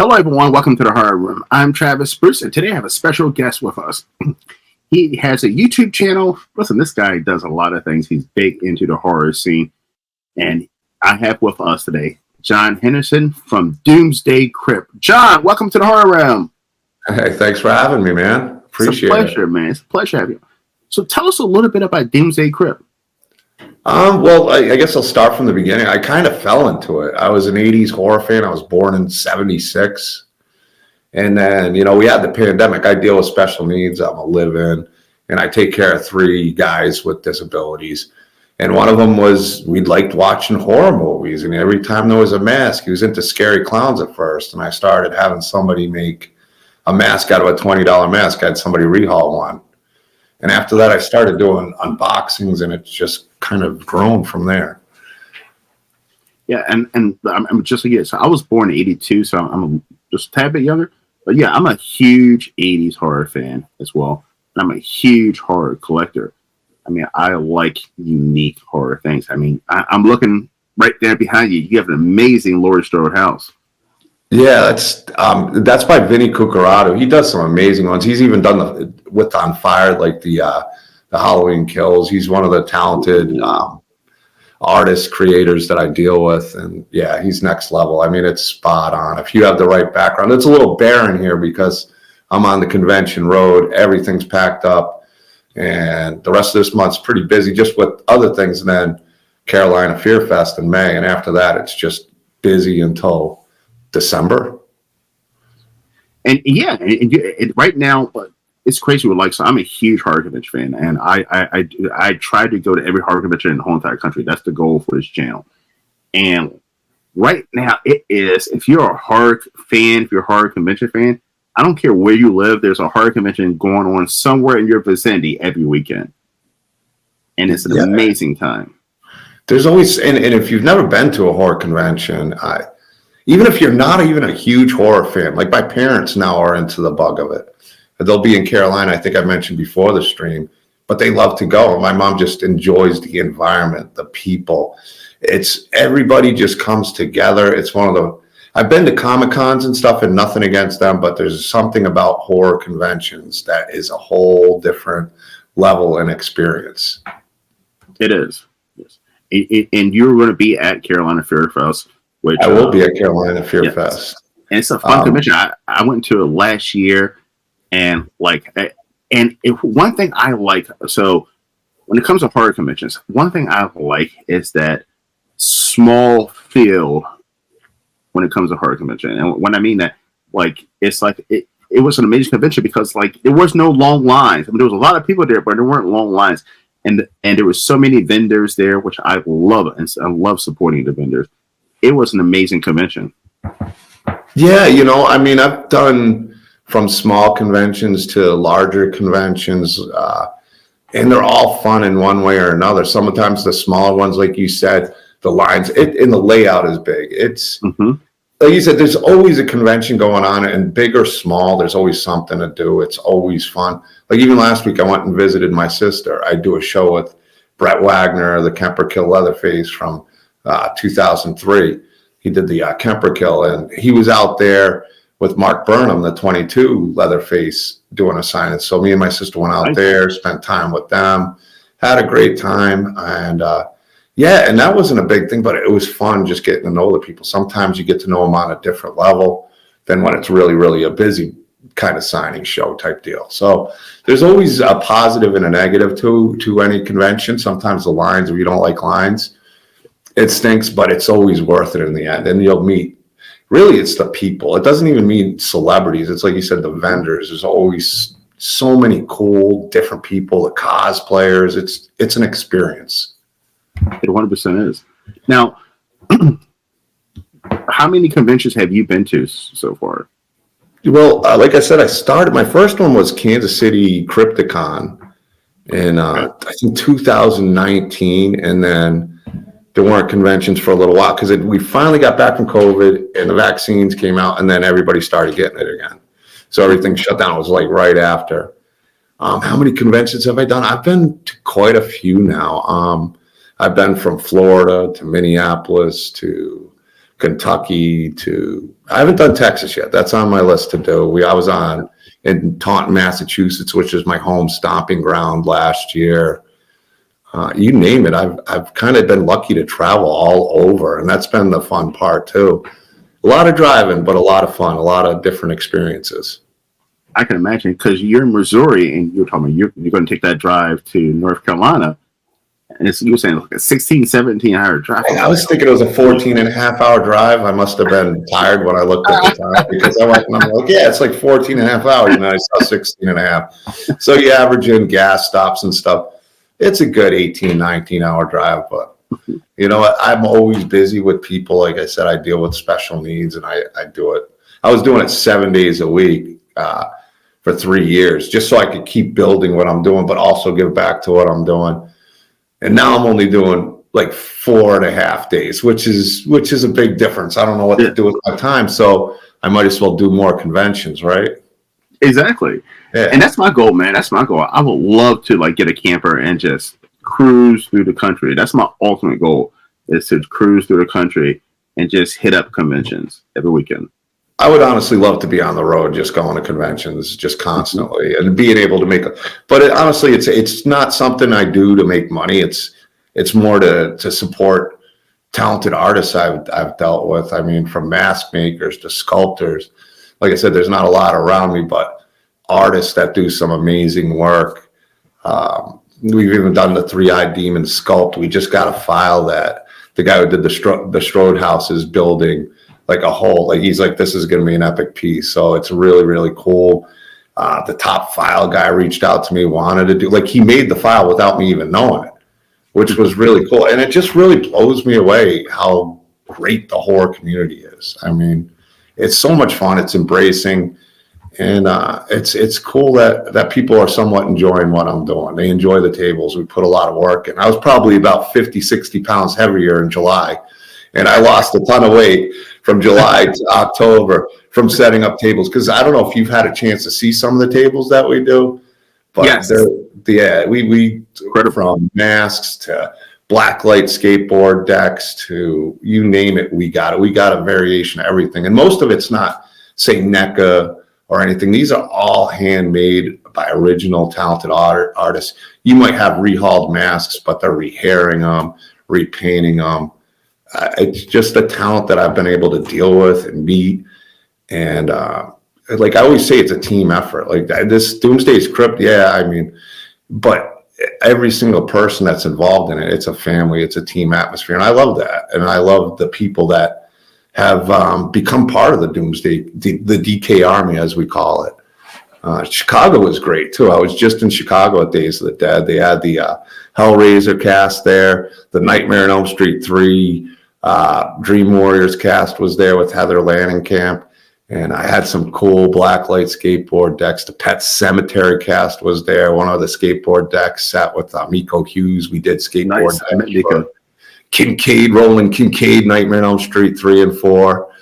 Hello, everyone. Welcome to the Horror Room. I'm Travis Bruce, and today I have a special guest with us. He has a YouTube channel. Listen, this guy does a lot of things. He's big into the horror scene. And I have with us today John Henderson from DOOMSDAY KRYPT. John, welcome to the Horror Room. Hey, thanks for having me, man. Appreciate it. It's a pleasure, man. It's a pleasure having you. So tell us a little bit about DOOMSDAY KRYPT. Well, I guess I'll start from the beginning. I kind of fell into it. I was an 80s horror fan. I was born in 76. And then, we had the pandemic. I deal with special needs. I'm a live-in, and I take care of 3 guys with disabilities. And one of them was, we liked watching horror movies. And every time there was a mask, he was into scary clowns at first. And I started having somebody make a mask out of a $20 mask. I had somebody rehaul one. And after that, I started doing unboxings, and it's just kind of grown from there. Yeah, and I'm just like you. So I was born in 82, so I'm just a tad bit younger. But yeah, I'm a huge 80s horror fan as well. And I'm a huge horror collector. I mean, I like unique horror things. I mean, I'm looking right there behind you. You have an amazing Laurie Strode house. Yeah, that's by Vinny Cucurato. He does some amazing ones. He's even done with On Fire, like the Halloween Kills. He's one of the talented artists, creators that I deal with, and yeah, he's next level. I mean, it's spot on. If you have the right background, it's a little barren here because I'm on the convention road. Everything's packed up, and the rest of this month's pretty busy just with other things. And then Carolina Fear Fest in May, and after that, it's just busy until December. And yeah, and right now, it's crazy with so I'm a huge horror convention fan, and I try to go to every horror convention in the whole entire country. That's the goal for this channel. And right now, it is, if you're a horror fan, if you're a horror convention fan, I don't care where you live, there's a horror convention going on somewhere in your vicinity every weekend. And it's an amazing time. There's always, and if you've never been to a horror convention, even if you're not even a huge horror fan, like my parents now are into the bug of it. They'll be in Carolina, I think I mentioned before the stream, but they love to go. My mom just enjoys the environment, the people. It's everybody just comes together. It's one of the, I've been to Comic-Cons and stuff, and nothing against them, but there's something about horror conventions that is a whole different level and experience. It is. Yes. And you're going to be at Carolina Fear Fest. Which, I will be at Carolina Fear Fest. And it's a fun convention. I went to it last year, and one thing I like, so when it comes to horror conventions, one thing I like is that small field when it comes to horror convention. And when I mean that, it's it was an amazing convention because there was no long lines. I mean, there was a lot of people there, but there weren't long lines. And there was so many vendors there, which I love, and I love supporting the vendors. It was an amazing convention. Yeah, I mean, I've done from small conventions to larger conventions, and they're all fun in one way or another. Sometimes the smaller ones, like you said, the lines and the layout is big. It's like you said, there's always a convention going on, and big or small, there's always something to do. It's always fun. Like even last week, I went and visited my sister. I do a show with Brett Wagner, the Kemper Kill Leatherface from 2003. He did the Kemper Kill, and he was out there with Mark Burnham, the 22 Leatherface, doing a signing. So me and my sister went out there, spent time with them, had a great time, and and that wasn't a big thing, but it was fun just getting to know the people. Sometimes you get to know them on a different level than when it's really, really a busy kind of signing show type deal. So there's always a positive and a negative to any convention. Sometimes the lines, if you don't like lines, it stinks, but it's always worth it in the end. And you'll meet, really, it's the people. It doesn't even mean celebrities. It's like you said, the vendors. There's always so many cool, different people, the cosplayers. It's an experience. It 100% is. Now, how many conventions have you been to so far? Well, like I said, I started, my first one was Kansas City Crypticon in, I think 2019. And then there weren't conventions for a little while because we finally got back from COVID and the vaccines came out, and then everybody started getting it again. So everything shut down. It was right after. How many conventions have I done? I've been to quite a few now. I've been from Florida to Minneapolis to Kentucky to, I haven't done Texas yet. That's on my list to do. I was in Taunton, Massachusetts, which is my home stomping ground last year. You name it. I've kind of been lucky to travel all over, and that's been the fun part too. A lot of driving, but a lot of fun, a lot of different experiences. I can imagine, because you're in Missouri and you're talking about you're going to take that drive to North Carolina, and you were saying like a 16, 17-hour drive. I was thinking it was a 14 and a half hour drive. I must have been tired when I looked at the time, because I went and I'm like, yeah, it's like 14 and a half hours. And I saw 16 and a half. So you average in gas stops and stuff. It's a good 18, 19-hour drive. But you know what? I'm always busy with people. Like I said, I deal with special needs, and I do it. I was doing it 7 days a week for 3 years, just so I could keep building what I'm doing, but also give back to what I'm doing. And now I'm only doing like 4.5 days, which is a big difference. I don't know what to do with my time, so I might as well do more conventions, right? Exactly. Yeah. And that's my goal, man. That's my goal. I would love to like get a camper and just cruise through the country. That's my ultimate goal, is to cruise through the country and just hit up conventions every weekend. I would honestly love to be on the road, just going to conventions, just constantly, and being able to make. But honestly, it's not something I do to make money. It's more to support talented artists I've dealt with. I mean, from mask makers to sculptors. Like I said, there's not a lot around me, but artists that do some amazing work. We've even done the 3-eyed demon sculpt. We just got a file that the guy who did the Strode House is building. Like a whole, like he's like, this is going to be an epic piece. So it's really, really cool. The top file guy reached out to me, wanted to do, like he made the file without me even knowing it, which was really cool. And it just really blows me away how great the horror community is. I mean, it's so much fun. It's embracing. And it's cool that people are somewhat enjoying what I'm doing. They enjoy the tables. We put a lot of work in. I was probably about 50, 60 pounds heavier in July. And I lost a ton of weight from July to October from setting up tables. Because I don't know if you've had a chance to see some of the tables that we do. But yes. We from masks to blacklight skateboard decks to you name it, we got it. We got a variation of everything. And most of it's not, say, NECA or anything. These are all handmade by original talented artists. You might have rehauled masks, but they're rehairing them, repainting them. It's just a talent that I've been able to deal with and meet. And like I always say, it's a team effort. Like this Doomsday's KRYPT, yeah, I mean, but every single person that's involved in it, it's a family, it's a team atmosphere. And I love that. And I love the people that have become part of the Doomsday, the DK Army, as we call it. Chicago was great too. I was just in Chicago at Days of the Dead. They had the Hellraiser cast there, the Nightmare on Elm Street 3, Dream Warriors cast was there with Heather Langenkamp, and I had some cool blacklight skateboard decks. The Pet Cemetery cast was there. One of the skateboard decks sat with Miko Hughes. We did skateboard decks. Kincaid, Roland Kincaid, Nightmare on Elm Street 3 and 4.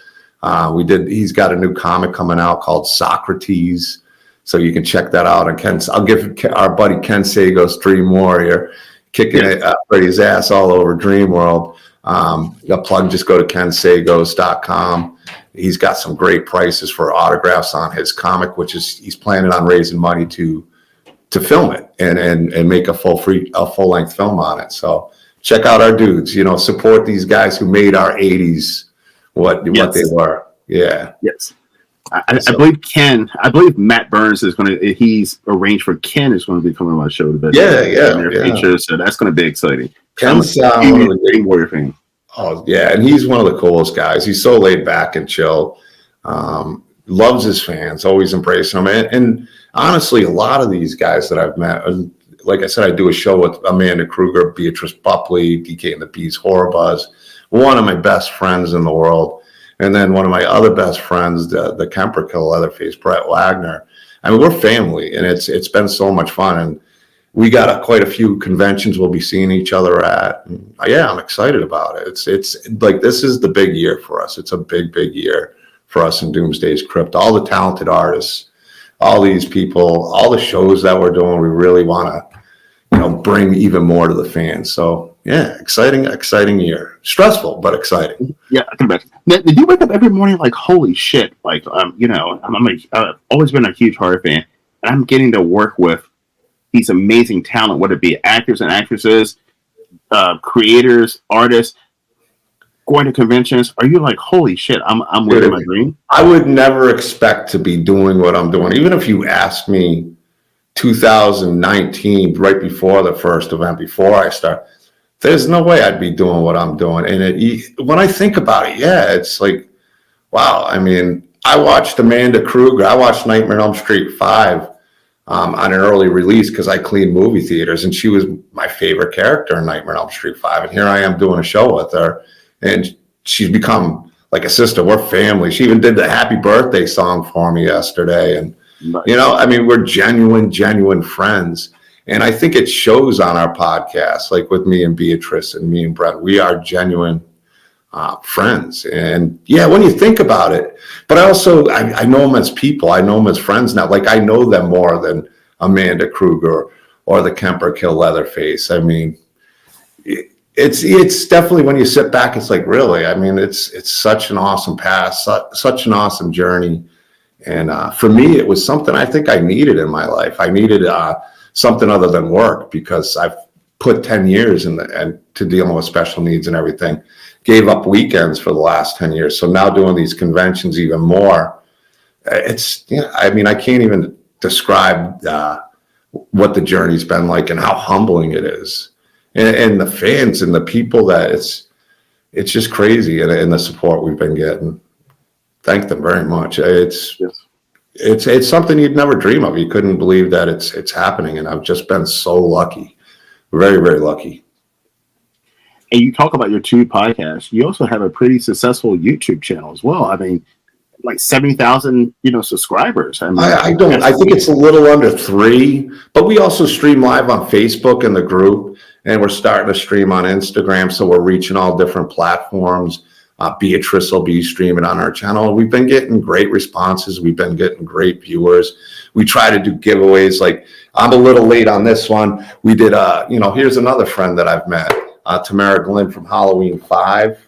He's got a new comic coming out called Socrates. So you can check that out. And I'll give our buddy Ken Sago's Dream Warrior kicking Freddy's ass all over Dream World. A plug, just go to kensagos.com. He's got some great prices for autographs on his comic, which is he's planning on raising money to film it and make a full length film on it. So check out our dudes. Support these guys who made our 80s what they were. Yeah. Yes. I believe Matt Burns he's arranged for Ken is going to be coming on my show. Feature, so that's going to be exciting. Ken's one of the great Warrior fan. Oh yeah, and he's one of the coolest guys. He's so laid back and chill. Loves his fans, always embracing them. And honestly, a lot of these guys that I've met, like I said, I do a show with Amanda Kruger, Beatrice Buckley, DK and the Bees, Horror Buzz, one of my best friends in the world. And then one of my other best friends, the Kemper Kill Leatherface, Brett Wagner. I mean, we're family, and it's been so much fun. And we got quite a few conventions we'll be seeing each other at. And, yeah, I'm excited about it. It's like this is the big year for us. It's a big, big year for us in Doomsday's KRYPT. All the talented artists, all these people, all the shows that we're doing, we really want to, bring even more to the fans. So yeah, exciting year. Stressful, but exciting. Yeah, I can imagine. Now, did you wake up every morning like, holy shit? Like, I've always been a huge horror fan, and I'm getting to work with these amazing talent, whether it be actors and actresses, creators, artists, going to conventions. Are you like, holy shit, I'm living my dream? I would never expect to be doing what I'm doing. Even if you asked me 2019, right before the first event, before I start, there's no way I'd be doing what I'm doing. And when I think about it, yeah, it's like, wow. I mean, I watched Amanda Kruger. I watched Nightmare on Elm Street 5 on an early release because I cleaned movie theaters, and she was my favorite character in Nightmare on Elm Street 5. And here I am doing a show with her, and she's become like a sister. We're family. She even did the happy birthday song for me yesterday. And, Nice. I mean, we're genuine friends. And I think it shows on our podcast, like with me and Beatrice and me and Brett. We are genuine friends. And yeah, when you think about it, but I know them as people. I know them as friends now. Like, I know them more than Amanda Kruger or the Kemper Kill Leatherface. I mean, it's definitely, when you sit back, it's like, really, I mean, it's such an awesome past, such an awesome journey. And for me, it was something I think I needed in my life. I needed something other than work, because I've put 10 years and to dealing with special needs and everything. Gave up weekends for the last 10 years. So now doing these conventions even more, I mean, I can't even describe what the journey's been like and how humbling it is. And the fans and the people that it's just crazy, and the support we've been getting. Thank them very much. It's something you'd never dream of. You couldn't believe that it's happening, and I've just been so lucky, very, very lucky. And you talk about your two podcasts. You also have a pretty successful YouTube channel as well. I mean, like 70,000, subscribers. I mean, I think it's a little under 3, but we also stream live on Facebook in the group, and we're starting to stream on Instagram. So we're reaching all different platforms. Beatrice will be streaming on our channel. We've been getting great responses. We've been getting great viewers. We try to do giveaways. Like, I'm a little late on this one. We did, here's another friend that I've met, Tamara Glenn from Halloween 5.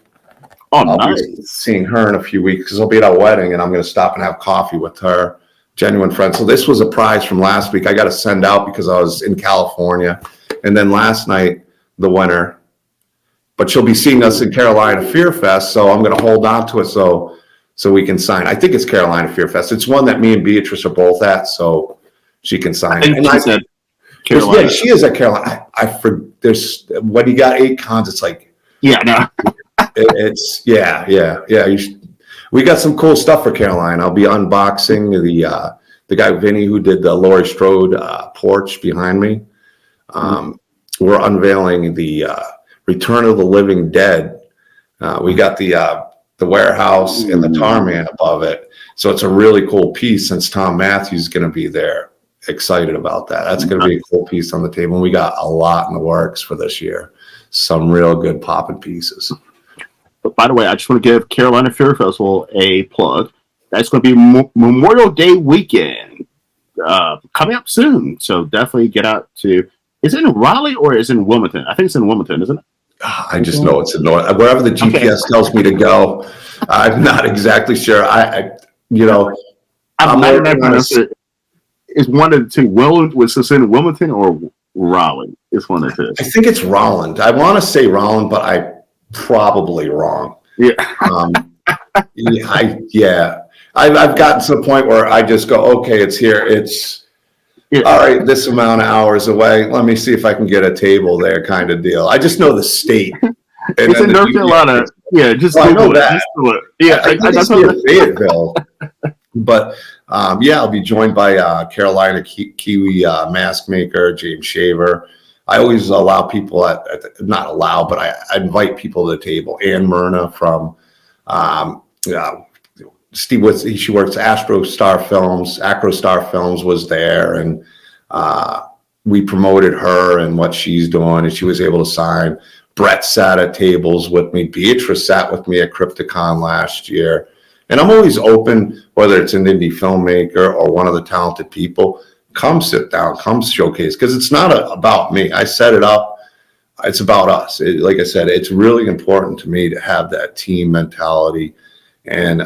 Oh, I'll nice. be seeing her in a few weeks because I'll be at our wedding, and I'm going to stop and have coffee with her. Genuine friend. So this was a prize from last week I got to send out because I was in California. And then last night, the winner, but she'll be seeing us in Carolina Fear Fest, so I'm going to hold on to it so we can sign. I think it's Carolina Fear Fest. It's one that me and Beatrice are both at, so she can sign. I think she said Carolina. Yeah, she is at Carolina. There's when you got 8 cons, it's like, yeah, no, we got some cool stuff for Carolina. I'll be unboxing the guy Vinny who did the Laurie Strode porch behind me. We're unveiling the Return of the Living Dead. We got the warehouse and the tar man above it. So it's a really cool piece since Tom Matthews is going to be there. Excited about that. That's going to be a cool piece on the table. And we got a lot in the works for this year. Some real good popping pieces. But by the way, I just want to give Carolina Fear Festival a plug. That's going to be Memorial Day weekend coming up soon. So definitely get out to. Is it in Raleigh or is it in Wilmington? I think it's in Wilmington, isn't it? I just know it's in North. Wherever the GPS tells me to go, I'm not exactly sure. I'm 99% is one of the two. Was this in Wilmington or Raleigh? It's one of the two. I think it's Rolland. I want to say Rolland, but I'm probably wrong. Yeah. I've gotten to the point where I just go, okay, it's here. It's all right. This amount of hours away. Let me see if I can get a table there, kind of deal. I just know the state. It's in North Carolina. Yeah, just I know it. that. Yeah, I think it's near Fayetteville. But I'll be joined by Carolina Kiwi mask maker James Shaver. I always allow people not allow, but I invite people to the table. Ann Myrna from Steve Woods. She works Acrostar Films was there, and we promoted her and what she's doing, and she was able to sign. Brett sat at tables with me. Beatrice sat with me at Crypticon last year. And I'm always open, whether it's an indie filmmaker or one of the talented people, come sit down, come showcase, because it's not about me. I set it up. It's about us. Like I said, it's really important to me to have that team mentality. And,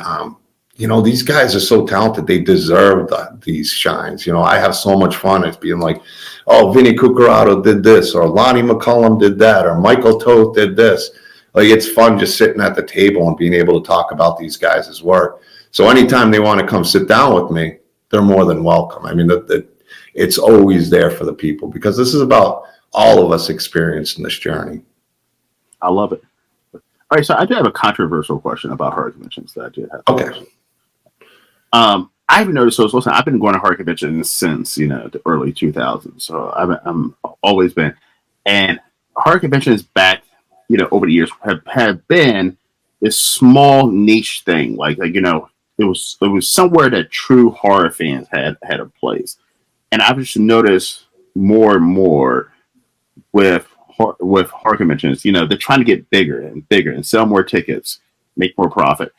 these guys are so talented. They deserve these shines. I have so much fun. It's being like, oh, Vinny Cucurato did this, or Lonnie McCullum did that, or Michael Toth did this. Like, it's fun just sitting at the table and being able to talk about these guys' work. So anytime they want to come sit down with me, they're more than welcome. I mean, it's always there for the people, because this is about all of us experiencing this journey. I love it. All right, so I do have a controversial question about horror conventions that I did have. Okay. I've noticed. So listen, I've been going to horror conventions since the early 2000s. So I'm always been, and horror conventions back over the years have been this small niche thing. Like it was somewhere that true horror fans had a place, and I've just noticed more and more with horror conventions. They're trying to get bigger and bigger and sell more tickets, make more profit,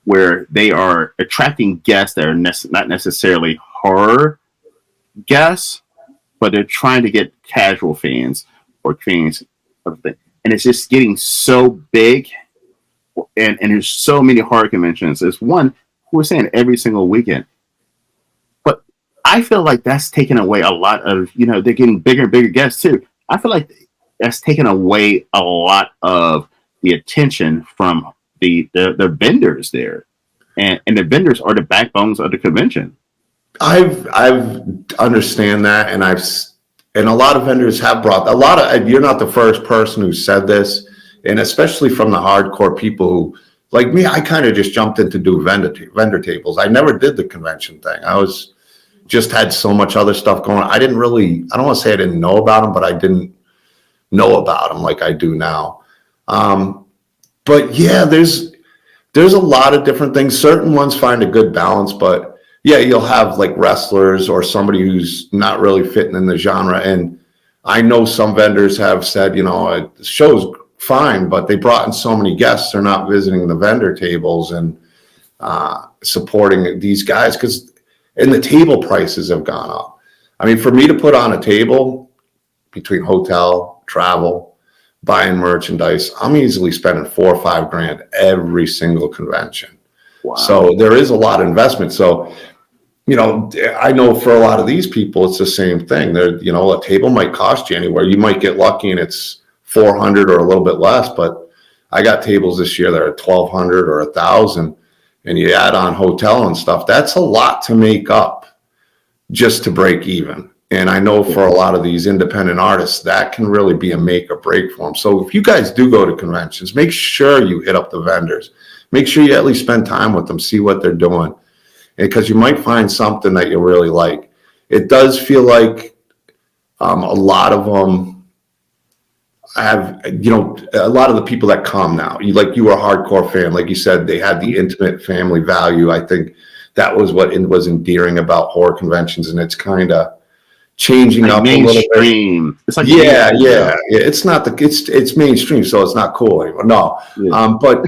where they are attracting guests that are not necessarily horror guests, but they're trying to get casual fans or fans of the thing. And it's just getting so big, and there's so many horror conventions. There's one who was saying every single weekend. But I feel like that's taken away a lot of, they're getting bigger and bigger guests too. I feel like that's taken away a lot of the attention from the vendors there, and the vendors are the backbones of the convention. I've understand that, and a lot of vendors have brought a lot of. You're not the first person who said this, and especially from the hardcore people who, like me, I kind of just jumped in to do vendor tables. I never did the convention thing. I was just had so much other stuff going on. I don't want to say I didn't know about them, but I didn't know about them like I do now. But yeah, there's a lot of different things. Certain ones find a good balance, but yeah, you'll have like wrestlers or somebody who's not really fitting in the genre. And I know some vendors have said, the show's fine, but they brought in so many guests, they're not visiting the vendor tables and supporting these guys, and the table prices have gone up. I mean, for me to put on a table between hotel, travel, buying merchandise, I'm easily spending $4 or $5 grand every single convention. Wow. So there is a lot of investment. So, I know for a lot of these people, it's the same thing. A table might cost you anywhere. You might get lucky and it's $400 or a little bit less, but I got tables this year that are $1,200 or $1,000, and you add on hotel and stuff. That's a lot to make up just to break even. And I know for a lot of these independent artists, that can really be a make or break for them. So if you guys do go to conventions, make sure you hit up the vendors. Make sure you at least spend time with them, see what they're doing, because you might find something that you really like. It does feel like a lot of them have, a lot of the people that come now, you were a hardcore fan, like you said, they had the intimate family value. I think that was what was endearing about horror conventions, and it's kind of changing like up mainstream. A little bit. It's like yeah. It's not it's mainstream, so it's not cool anymore. No, yeah. But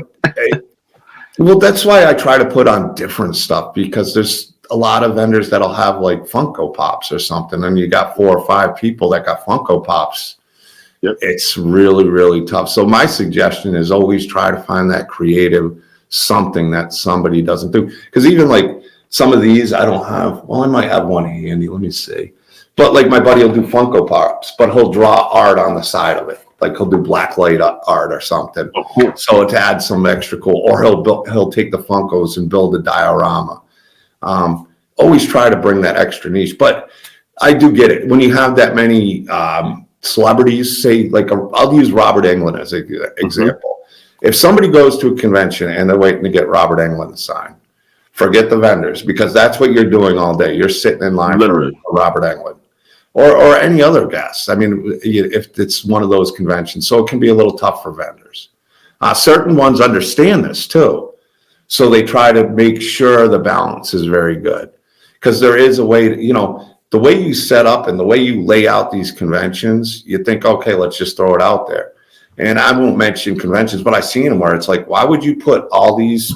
well, that's why I try to put on different stuff, because there's a lot of vendors that'll have like Funko Pops or something, and you got 4 or 5 people that got Funko Pops. Yep. It's really, really tough. So my suggestion is always try to find that creative something that somebody doesn't do. Because even like some of these, I don't have. Well, I might have one handy. Let me see. But like my buddy will do Funko Pops, but he'll draw art on the side of it. Like he'll do black light art or something. Oh, cool. So to add some extra cool, or he'll take the Funkos and build a diorama. Always try to bring that extra niche. But I do get it. When you have that many celebrities, say like I'll use Robert Englund as an example. Mm-hmm. If somebody goes to a convention and they're waiting to get Robert Englund to sign, forget the vendors, because that's what you're doing all day. You're sitting in line for Robert Englund. Or any other guests. I mean, if it's one of those conventions, so it can be a little tough for vendors. Certain ones understand this too, so they try to make sure the balance is very good, because there is a way to, the way you set up and the way you lay out these conventions, you think, okay, let's just throw it out there. And I won't mention conventions, but I've seen them where it's like, why would you put all these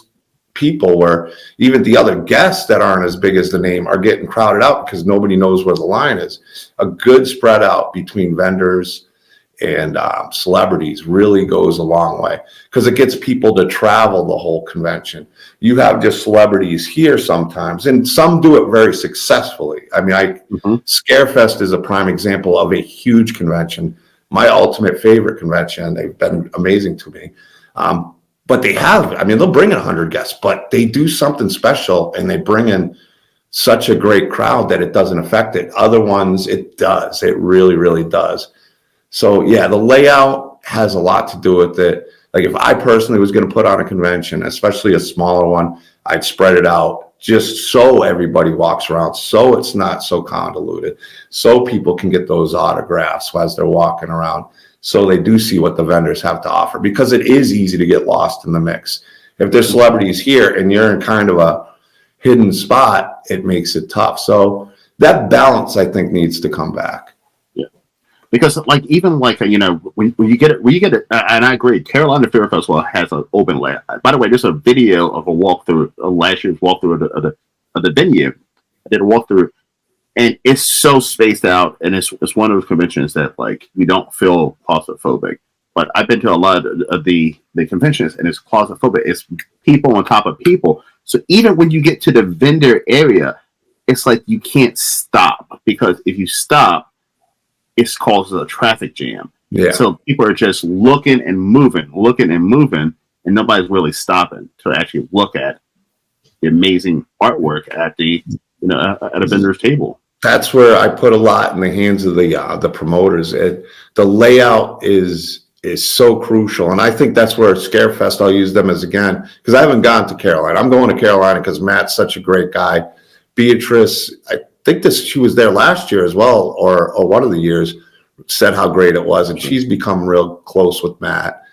people where even the other guests that aren't as big as the name are getting crowded out because nobody knows where the line is. A good spread out between vendors and celebrities really goes a long way because it gets people to travel the whole convention. You have just celebrities here sometimes, and some do it very successfully. I mean, Scarefest is a prime example of a huge convention, my ultimate favorite convention. They've been amazing to me. But they have, I mean, they'll bring in 100 guests, but they do something special and they bring in such a great crowd that it doesn't affect it. Other ones, it does. It really, really does. So yeah, the layout has a lot to do with it. Like if I personally was going to put on a convention, especially a smaller one, I'd spread it out just so everybody walks around, so it's not so convoluted, so people can get those autographs as they're walking around, so they do see what the vendors have to offer, because it is easy to get lost in the mix. If there's celebrities here and you're in kind of a hidden spot, it makes it tough. So that balance, I think, needs to come back. Because like even like when you get it, and I agree, Carolina Fair Festival has an open layout. By the way, there's a video of a walkthrough, last year's walkthrough of the venue. I did a walkthrough, and it's so spaced out, and it's one of those conventions that like you don't feel claustrophobic. But I've been to a lot of the conventions, and it's claustrophobic. It's people on top of people. So even when you get to the vendor area, it's like you can't stop, because if you stop, it causes a traffic jam. Yeah. So people are just looking and moving, and nobody's really stopping to actually look at the amazing artwork at the at a vendor's table. That's where I put a lot in the hands of the promoters. The layout is so crucial, and I think that's where Scarefest, I'll use them as again, because I haven't gone to Carolina. I'm going to Carolina because Matt's such a great guy. Beatrice, I think she was there last year as well, or one of the years, said how great it was, and she's become real close with Matt.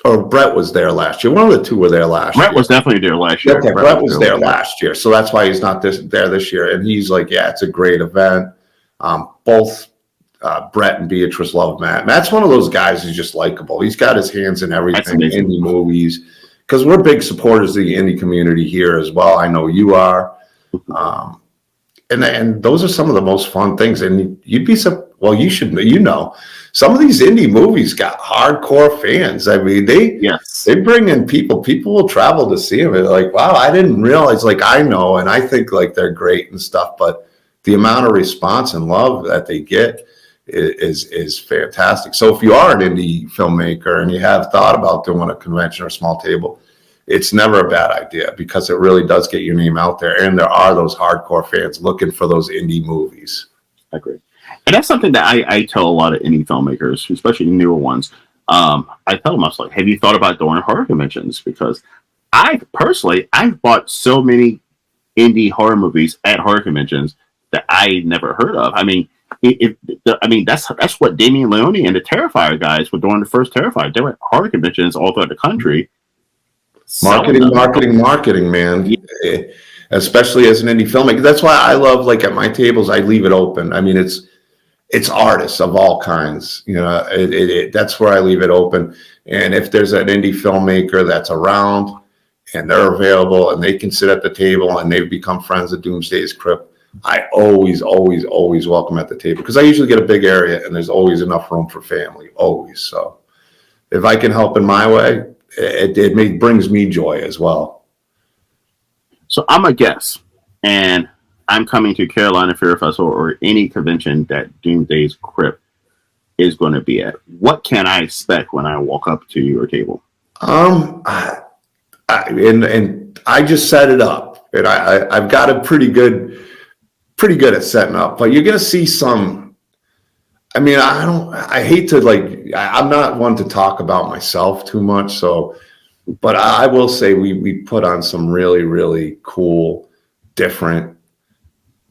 Or Brett was there last year. One of the two were there last year. Brett was definitely there last year. Okay, Brett was there last year, so that's why he's not there this year. And he's like, yeah, it's a great event. Both Brett and Beatrice love Matt. Matt's one of those guys who's just likable. He's got his hands in everything, indie movies, because we're big supporters of the indie community here as well. I know you are. And those are some of the most fun things. And you'd be you should some of these indie movies got hardcore fans. I mean, they bring in people. People will travel to see them. They're like, wow, I didn't realize. Like, I know, and I think like they're great and stuff. But the amount of response and love that they get is fantastic. So if you are an indie filmmaker and you have thought about doing a convention or small table, it's never a bad idea, because it really does get your name out there. And there are those hardcore fans looking for those indie movies. I agree. And that's something that I tell a lot of indie filmmakers, especially newer ones. I tell them, I was like, have you thought about doing horror conventions? Because I've bought so many indie horror movies at horror conventions that I never heard of. I mean, that's what Damien Leone and the Terrifier guys were doing. The first Terrifier, they were at horror conventions all throughout the country. Marketing, man. Yeah. Especially as an indie filmmaker. That's why I love, like, at my tables, I leave it open. I mean, it's artists of all kinds. That's where I leave it open. And if there's an indie filmmaker that's around and they're available and they can sit at the table and they've become friends of Doomsday's KRYPT, I always welcome at the table, because I usually get a big area and there's always enough room for family, always. So if I can help in my way, it brings me joy as well. So I'm a guest, and I'm coming to Carolina Fair Festival or any convention that Doomsday's KRYPT is going to be at. What can I expect when I walk up to your table? I just set it up, and I've got a pretty good at setting up. But you're going to see some. I mean, I hate to, like, I'm not one to talk about myself too much. So, but I will say we put on some really, really cool, different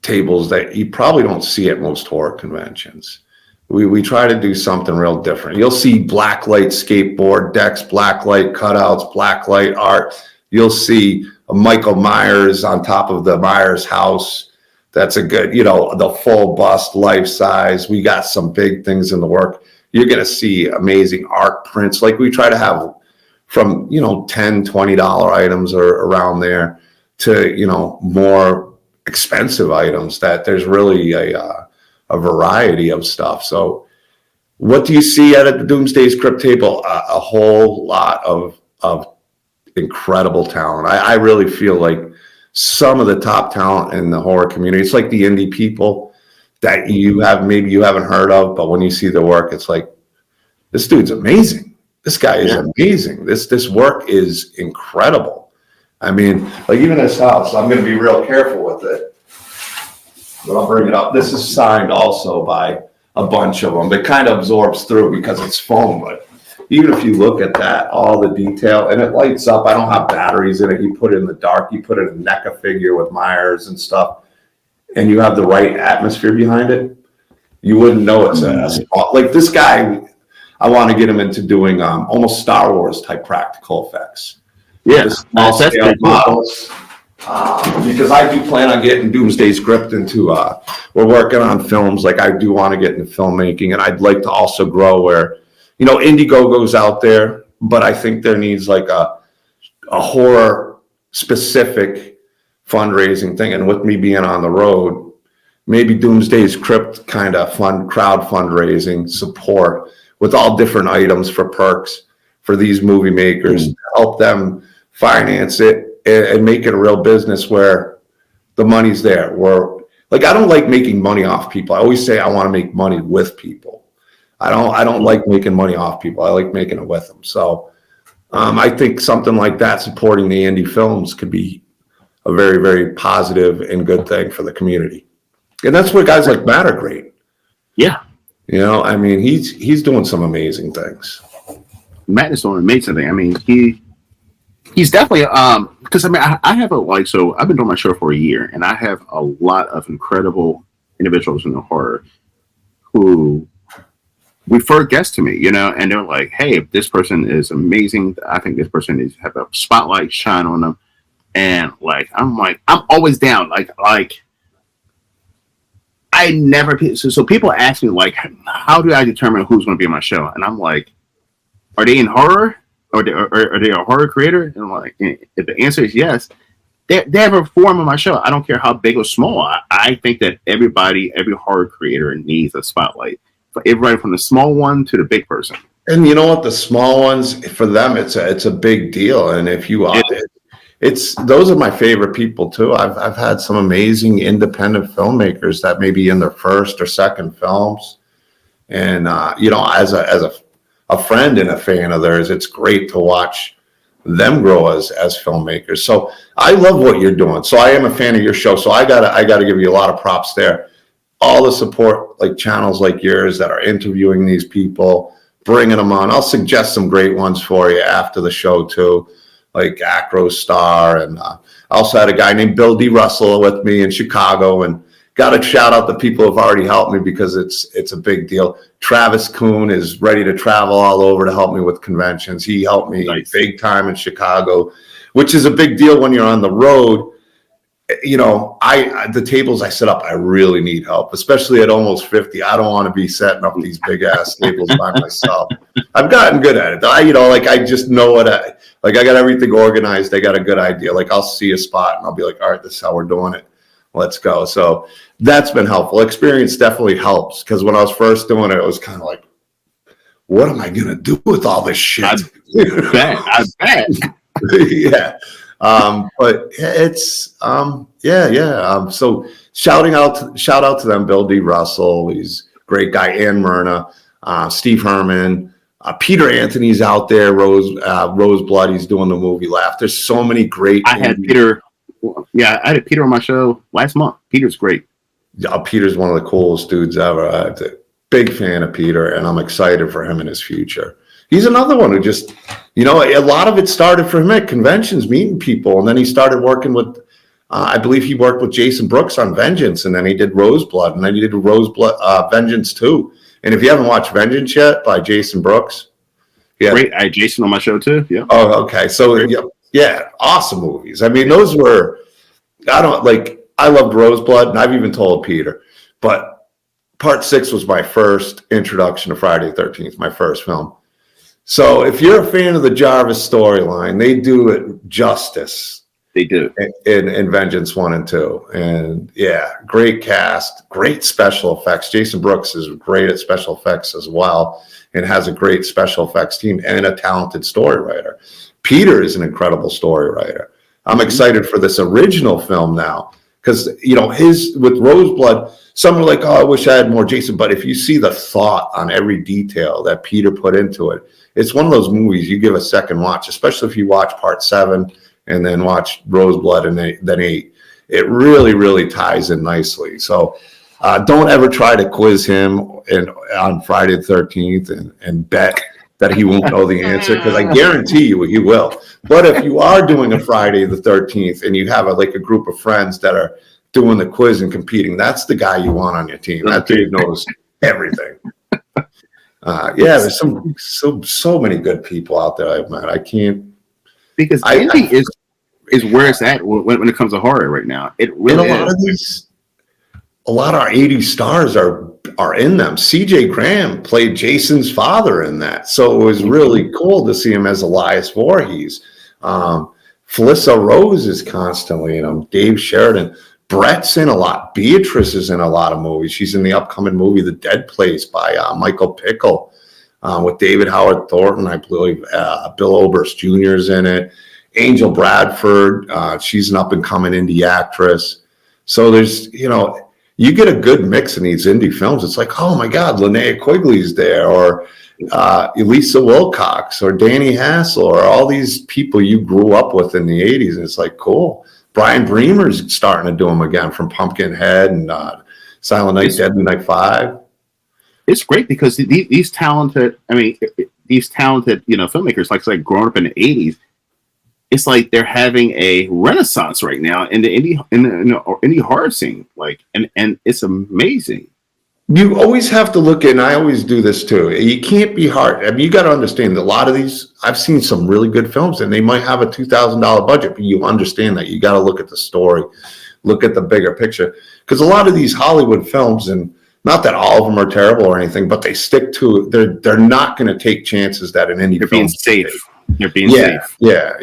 tables that you probably don't see at most horror conventions. We try to do something real different. You'll see blacklight skateboard decks, blacklight cutouts, blacklight art. You'll see a Michael Myers on top of the Myers house. That's a good, the full bust, life size. We got some big things in the work. You're going to see amazing art prints. Like, we try to have from, $10, $20 items or around there to, more expensive items, that there's really a variety of stuff. So what do you see at the Doomsday's Crypt table? A whole lot of incredible talent. I really feel like some of the top talent in the horror community. It's like the indie people that maybe you haven't heard of, but when you see the work, it's like, this dude's amazing. This guy is amazing. This work is incredible. I mean, like even this house, I'm going to be real careful with it, but I'll bring it up. This is signed also by a bunch of them. It kind of absorbs through because it's foam, but even if you look at that, all the detail, and it lights up. I don't have batteries in it. You put it in the dark. You put it in a NECA figure with Myers and stuff, and you have the right atmosphere behind it. You wouldn't know it's a spot. Like this guy, I want to get him into doing almost Star Wars type practical effects. Yeah, small scale models. Because I do plan on getting Doomsday's Crypt into. We're working on films. Like I do want to get into filmmaking, and I'd like to also grow where. Indiegogo's out there, but I think there needs like a horror specific fundraising thing. And with me being on the road, maybe Doomsday's Crypt kind of crowd fundraising support with all different items for perks for these movie makers to help them finance it and make it a real business where the money's there. I don't like making money off people. I always say I want to make money with people. I don't like making money off people. I like making it with them. So I think something like that, supporting the indie films, could be a very, very positive and good thing for the community. And that's where guys like Matt are great. Yeah. I mean, he's doing some amazing things. Matt is doing amazing thing. I mean, he's definitely because I have so I've been doing my show for a year, and I have a lot of incredible individuals in the horror who refer guests to me, and they're like, hey, this person is amazing. I think this person needs to have a spotlight shine on them. And I'm always down. I never, so people ask me how do I determine who's going to be on my show? And I'm like, are they in horror? Are they a horror creator? And I'm like, if the answer is yes, they have a form on my show. I don't care how big or small. I think that every horror creator needs a spotlight. Everybody from the small one to the big person. And you know what? The small ones, for them, it's a big deal. And if you are, those are my favorite people too. I've had some amazing independent filmmakers that may be in their first or second films. And, as a friend and a fan of theirs, it's great to watch them grow as filmmakers. So I love what you're doing. So I am a fan of your show. So I gotta give you a lot of props there. All the support, like channels like yours that are interviewing these people, bringing them on. I'll suggest some great ones for you after the show too, like Acro Star. And I also had a guy named Bill D. Russell with me in Chicago, and got to shout out the people who've already helped me because it's a big deal. Travis Kuhn is ready to travel all over to help me with conventions. He helped me big time in Chicago, which is a big deal when you're on the road. The tables I set up, I really need help, especially at almost 50. I don't want to be setting up these big ass tables by myself. I've gotten good at it. I just know what I got everything organized. I got a good idea. I'll see a spot and I'll be like, all right, this is how we're doing it. Let's go. So that's been helpful. Experience definitely helps, because when I was first doing it, it was kind of like, what am I going to do with all this shit? I bet. Yeah. But it's, so shout out to them, Bill D. Russell, he's a great guy, Ann Myrna, Steve Herman, Peter Anthony's out there, Roseblood, he's doing the movie Laugh. There's so many great. I had Peter on my show last month. Peter's great. Yeah, Peter's one of the coolest dudes ever. I'm a big fan of Peter, and I'm excited for him in his future. He's another one who just, a lot of it started for him at conventions, meeting people. And then he started working with, I believe he worked with Jason Brooks on Vengeance. And then he did Roseblood. And then he did Vengeance 2. And if you haven't watched Vengeance yet by Jason Brooks. Yeah. Great. I had Jason on my show too. Yeah. Oh, okay. So, yeah, awesome movies. I mean, those were, I loved Roseblood. And I've even told Peter. But Part 6 was my first introduction to Friday the 13th, my first film. So if you're a fan of the Jarvis storyline, they do it justice. They do. In Vengeance 1 and 2. And yeah, great cast, great special effects. Jason Brooks is great at special effects as well and has a great special effects team and a talented story writer. Peter is an incredible story writer. I'm excited for this original film now because, his with Roseblood, some are like, oh, I wish I had more Jason. But if you see the thought on every detail that Peter put into it, it's one of those movies you give a second watch, especially if you watch part 7 and then watch Roseblood and then 8. It really, really ties in nicely. So don't ever try to quiz him on Friday the 13th and bet that he won't know the answer, because I guarantee you he will. But if you are doing a Friday the 13th and you have a group of friends that are doing the quiz and competing, that's the guy you want on your team. That dude knows everything. There's so many good people out there I've met. I can't. Because indie is where it's at when it comes to horror right now. It really is. A lot of our 80s stars are in them. CJ Graham played Jason's father in that. So it was really cool to see him as Elias Voorhees. Felissa Rose is constantly in them. Dave Sheridan. Brett's in a lot. Beatrice is in a lot of movies. She's in the upcoming movie The Dead Place by Michael Pickle with David Howard Thornton. I believe Bill Oberst Jr. is in it. Angel Bradford, she's an up-and-coming indie actress. So there's, you get a good mix in these indie films. It's like, oh, my God, Linnea Quigley's there, or Elisa Wilcox, or Danny Hassel, or all these people you grew up with in the 80s. And it's like, cool. Brian Bremer's starting to do them again from Pumpkinhead and Silent Night, Deadly Night 5. It's great because these talented filmmakers, like growing up in the 80s, it's like they're having a renaissance right now in the indie horror scene. And it's amazing. You always have to look at, and I always do this too. You can't be hard. I mean, you got to understand that a lot of these, I've seen some really good films and they might have a $2,000 budget, but you understand that you got to look at the story, look at the bigger picture. Because a lot of these Hollywood films, and not that all of them are terrible or anything, but they stick to, they're not going to take chances that an indie film. Being safe. They're being safe. Yeah.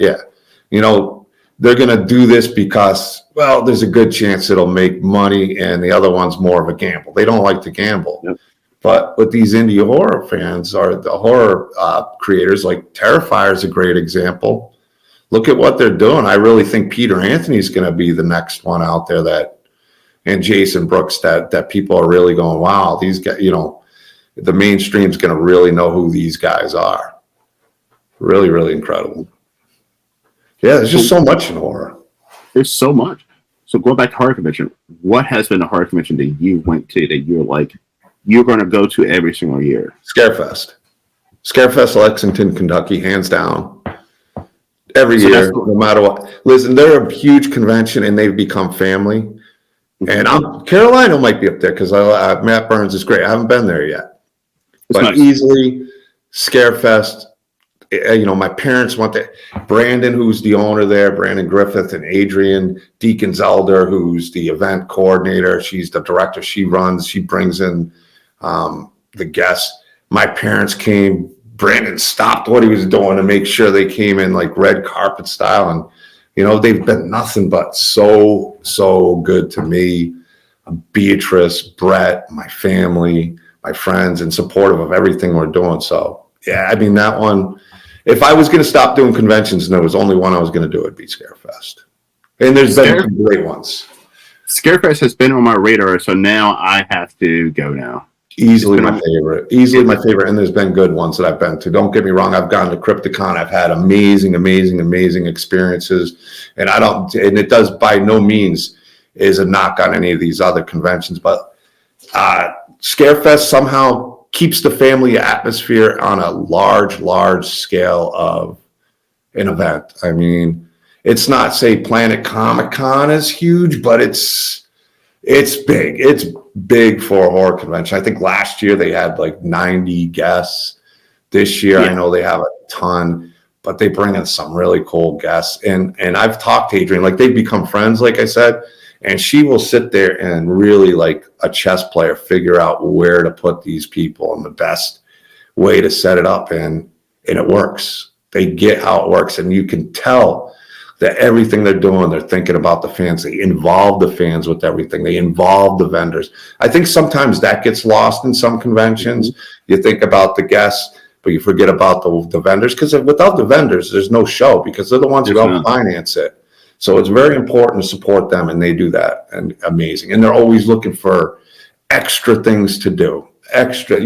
They're going to do this because, well, there's a good chance it'll make money, and the other one's more of a gamble. They don't like to gamble. Yep. But with these indie horror fans, or the horror creators, like Terrifier is a great example. Look at what they're doing. I really think Peter Anthony's going to be the next one out there and Jason Brooks that people are really going, wow, these guys, the mainstream's going to really know who these guys are. Really, really incredible. Yeah, there's just so much in horror. There's so much. So going back to horror convention, what has been the horror convention that you went to that you're like, you're going to go to every single year? Scarefest, Lexington, Kentucky, hands down. Every year, no matter what. Listen, they're a huge convention and they've become family. And Carolina might be up there because Matt Burns is great. I haven't been there yet. But nice. Easily, Scarefest. My parents went there. Brandon, who's the owner there, Brandon Griffith, and Adrian Deacons-Elder, who's the event coordinator. She's the director. She brings in the guests. My parents came. Brandon stopped what he was doing to make sure they came in like red carpet style. And, they've been nothing but so good to me. Beatrice, Brett, my family, my friends, and supportive of everything we're doing. So, yeah, I mean, that one, if I was going to stop doing conventions and there was only one I was going to do, it'd be Scarefest. And there's been great ones. Scarefest has been on my radar, so now I have to go now. Easily my favorite. And there's been good ones that I've been to. Don't get me wrong. I've gone to KRYPTCON. I've had amazing experiences. And it does by no means is a knock on any of these other conventions, but Scarefest somehow keeps the family atmosphere on a large scale of an event. I mean, it's not, say, Planet Comic-Con is huge, but it's big. It's big for a horror convention. I think last year they had like 90 guests. This year, I know they have a ton, but they bring in some really cool guests. And I've talked to Adrian, like they've become friends, like I said, and she will sit there and really, like a chess player, figure out where to put these people and the best way to set it up. And and it works. They get how it works, and you can tell that everything they're doing, they're thinking about the fans. They involve the fans with everything. They involve the vendors. I think sometimes that gets lost in some conventions. You think about the guests, but you forget about the vendors, because without the vendors, there's no show, because they're the ones who help finance it. So it's very important to support them, and they do that, and amazing. And they're always looking for extra things to do, extra,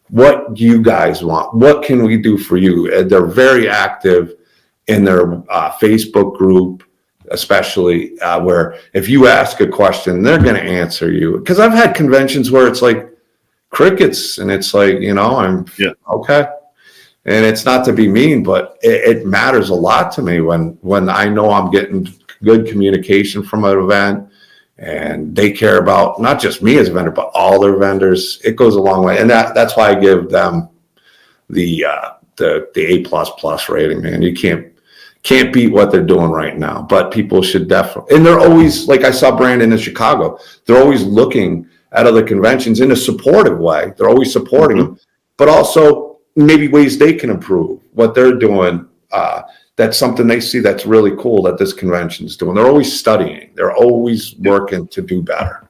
what do you guys want? What can we do for you? And they're very active in their Facebook group, especially where if you ask a question, they're going to answer you. Because I've had conventions where it's like crickets, and it's like, I'm okay. And it's not to be mean, but it matters a lot to me when I know I'm getting good communication from an event, and they care about not just me as a vendor, but all their vendors. It goes a long way. And that's why I give them the A++ rating, man. You can't beat what they're doing right now, but people should definitely, and they're always, like I saw Brandon in Chicago, they're always looking at other conventions in a supportive way. They're always supporting them, but also maybe ways they can improve what they're doing. That's something they see that's really cool that this convention is doing. They're always studying. They're always working to do better.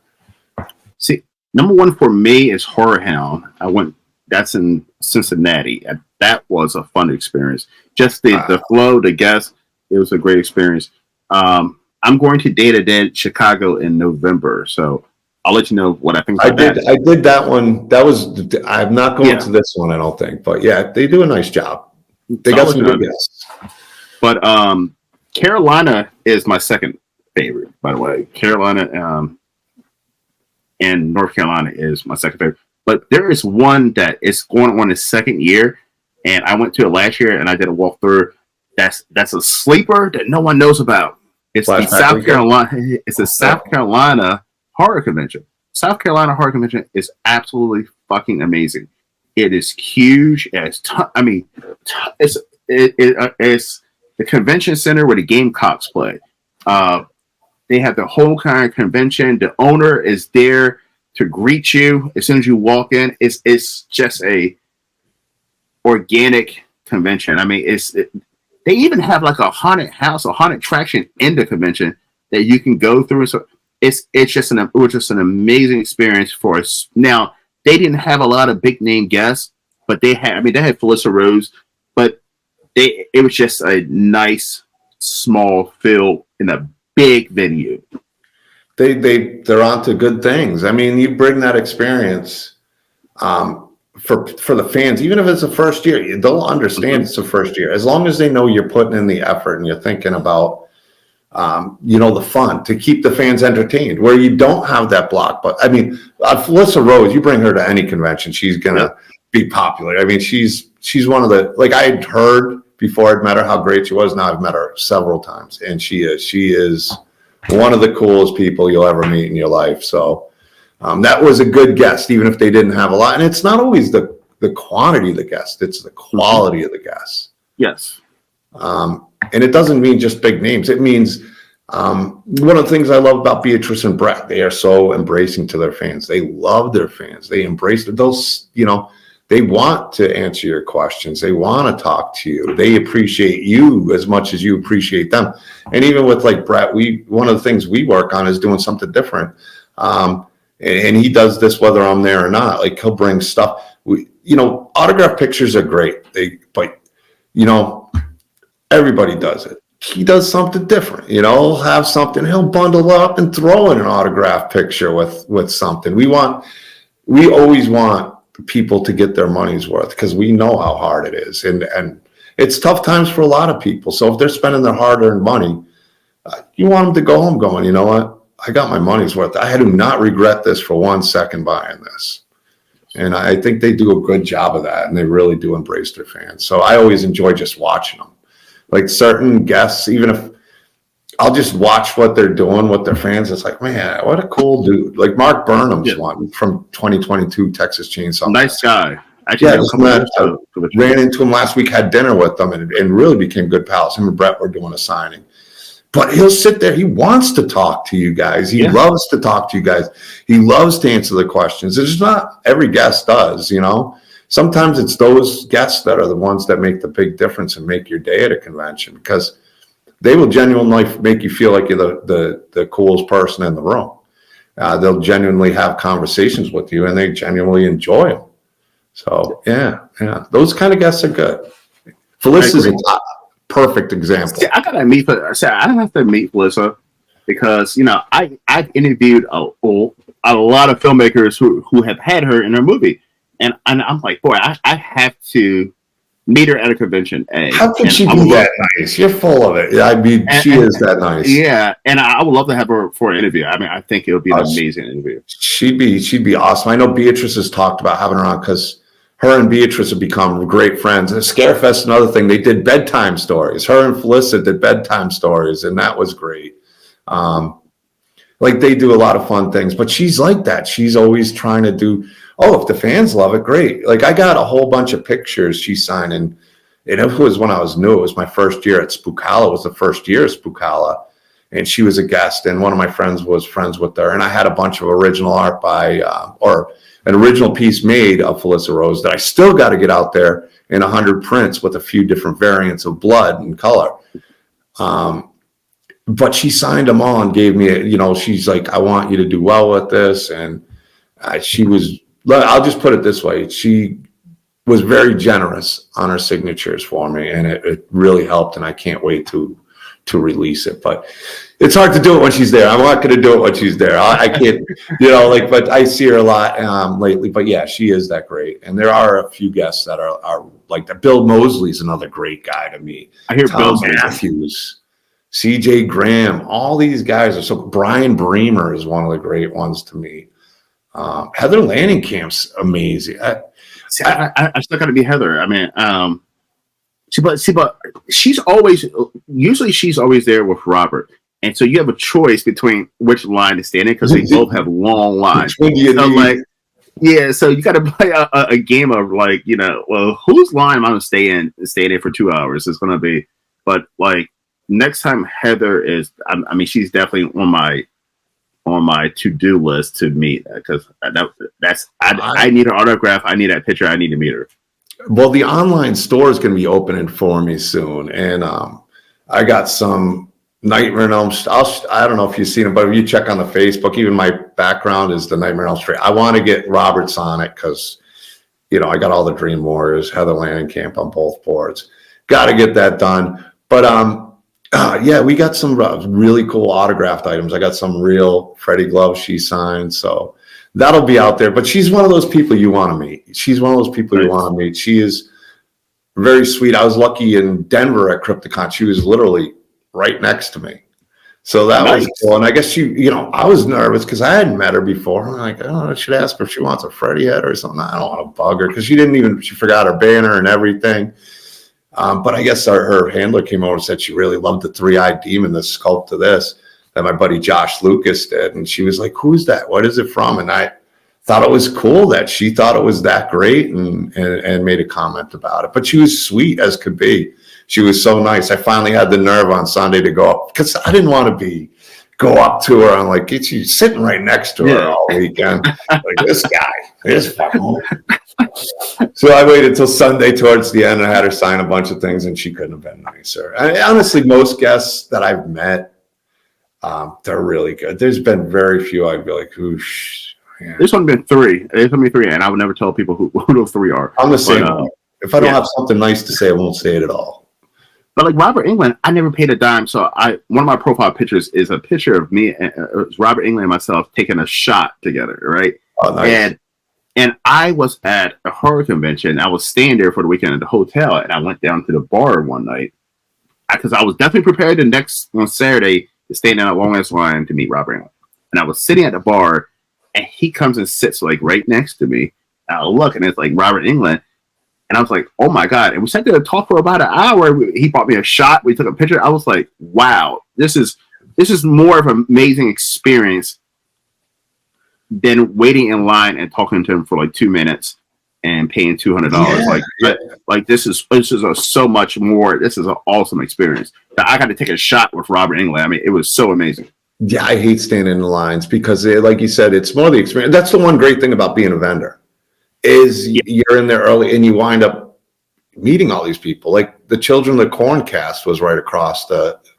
See, number one for me is Horror Hound. That's in Cincinnati. That was a fun experience. Just the flow, the guests, it was a great experience. I'm going to Day to Day Chicago in November, so I'll let you know what I think about that. I did that one. I'm not going to this one, I don't think. But yeah, they do a nice job. They got some good guests. But Carolina is my second favorite, by the way. Carolina and North Carolina is my second favorite. But there is one that is going on its second year, and I went to it last year, and I did a walkthrough. That's a sleeper that no one knows about. It's the South Carolina. It's a South Carolina horror convention. South Carolina horror convention is absolutely fucking amazing. It is huge. It's the convention center where the Gamecocks play. They have the whole kind of convention. The owner is there to greet you as soon as you walk in. It's just a organic convention. I mean, they even have like a haunted house, a haunted attraction in the convention that you can go through. So it was just an amazing experience for us. Now, they didn't have a lot of big name guests, but they had Felissa Rose, but it was just a nice small feel in a big venue. They're onto good things. I mean, you bring that experience for the fans, even if it's the first year, they'll understand it's the first year. As long as they know you're putting in the effort and you're thinking about the fun to keep the fans entertained, where you don't have that block. But I mean, Felissa Rose, you bring her to any convention, she's gonna be popular. I mean, she's one of the, like, I had heard before I'd met her how great she was. Now I've met her several times, and she is one of the coolest people you'll ever meet in your life. So that was a good guest, even if they didn't have a lot. And it's not always the quantity of the guest, it's the quality of the guests. Yes. And it doesn't mean just big names. It means one of the things I love about Beatrice and Brett, they are so embracing to their fans. They love their fans. They embrace those, they want to answer your questions. They want to talk to you. They appreciate you as much as you appreciate them. And even with like Brett, one of the things we work on is doing something different. And he does this whether I'm there or not. Like, he'll bring stuff. Autograph pictures are great. But everybody does it. He does something different. He'll have something. He'll bundle up and throw in an autograph picture with something. We always want people to get their money's worth, because we know how hard it is, and it's tough times for a lot of people. So if they're spending their hard-earned money, you want them to go home going, you know what? I got my money's worth. I do not regret this for 1 second buying this. And I think they do a good job of that, and they really do embrace their fans. So I always enjoy just watching them. Like certain guests, even if I'll just watch what they're doing with their fans, it's like, man, what a cool dude. Like Mark Burnham's one from 2022 Texas Chainsaw. Nice guy. I ran into him last week, had dinner with them, and really became good pals. Him and Brett were doing a signing. But he'll sit there. He wants to talk to you guys. He loves to talk to you guys. He loves to answer the questions. It's not every guest does, sometimes it's those guests that are the ones that make the big difference and make your day at a convention, because they will genuinely make you feel like you're the coolest person in the room. They'll genuinely have conversations with you, and they genuinely enjoy them. So yeah, those kind of guests are good. Felicia's a perfect example. See, I don't have to meet Felissa because I interviewed a lot of filmmakers who have had her in their movie, and I'm like, boy, I have to meet her at a convention. How could she be that nice? You're full of it. I mean, she is that nice. Yeah, and I would love to have her for an interview. I mean, I think it would be an amazing interview. She'd be awesome. I know Beatrice has talked about having her on because her and Beatrice have become great friends. And Scarefest, another thing, they did bedtime stories. Her and Felissa did bedtime stories, and that was great. Like, they do a lot of fun things, but she's like that. She's always trying to do, if the fans love it, great. Like, I got a whole bunch of pictures she signed, and it was when I was new. It was my first year at Spookala. It was the first year of Spookala, and she was a guest, and one of my friends was friends with her, and I had a bunch of original art by, or an original piece made of Felissa Rose that I still got to get out there in 100 prints with a few different variants of blood and color. But she signed them all and gave me, she's like, I want you to do well with this. And she was, I'll just put it this way. She was very generous on her signatures for me, and it really helped. And I can't wait to release it, but it's hard to do it when she's there. I'm not going to do it when she's there. I can't, but I see her a lot lately, but yeah, she is that great. And there are a few guests that are like that. Bill Mosley's another great guy to me. I hear Tom Matthews, CJ Graham, all these guys are so. Brian Bremer is one of the great ones to me. Heather Lanningcamp's amazing. I still got to be Heather. I mean, but she's always there with Robert, and so you have a choice between which line to stand in because they both have long lines. So so you got to play a game of like, whose line am I going to stay in for 2 hours? It's going to be, but like next time Heather is, I mean, she's definitely on my to-do list to meet because I need her autograph. I need that picture. I need to meet her. Well, the online store is going to be opening for me soon, and I got some Nightmare on Elm Street. I don't know if you've seen it, but if you check on the Facebook, even my background is the Nightmare on Elm Street. I want to get Roberts on it because, I got all the Dream Warriors, Heather Langenkamp on both boards. Got to get that done. But yeah, we got some really cool autographed items. I got some real Freddie gloves she signed, so that'll be out there. But she's one of those people you want to meet. She's one of those people you want to meet. She is very sweet. I was lucky in Denver at KRYPTCon. She was literally right next to me. So that was cool. And I guess I was nervous because I hadn't met her before. I'm like, I should ask her if she wants a Freddie head or something. I don't want to bug her because she forgot her banner and everything. But I guess her handler came over and said she really loved the three-eyed demon, the sculpt of this that my buddy Josh Lucas did. And she was like, who's that? What is it from? And I thought it was cool that she thought it was that great and made a comment about it. But she was sweet as could be. She was so nice. I finally had the nerve on Sunday to go up because I didn't want to go up to her and like, she's sitting right next to her all weekend. Like, this fucking. So I waited till Sunday towards the end and I had her sign a bunch of things, and she couldn't have been nicer. Honestly, most guests that I've met, they're really good. There's been very few I'd be like, whoosh. Yeah. There's only been three. There's only three, and I would never tell people who those three are. I'm the same. If I don't have something nice to say, I won't say it at all. But like Robert Englund, I never paid a dime. So one of my profile pictures is a picture of me and Robert Englund and myself taking a shot together, right? Oh, nice. And I was at a horror convention. I was staying there for the weekend at the hotel, and I went down to the bar one night because I was definitely prepared on Saturday to stand in a long ass line to meet Robert Englund. And I was sitting at the bar, and he comes and sits like right next to me. And I look, and it's like Robert Englund. And I was like, oh my God. And we sat there to talk for about an hour. He bought me a shot. We took a picture. I was like, wow, this is more of an amazing experience than waiting in line and talking to him for like 2 minutes and paying $200. Like this is so much more. This is an awesome experience. I got to take a shot with Robert Englund. I mean, it was so amazing. Yeah, I hate standing in the lines because, like you said, it's more the experience. That's the one great thing about being a vendor is Yeah. you're in there early and you wind up meeting all these people. Like the Children of the Corn cast was right across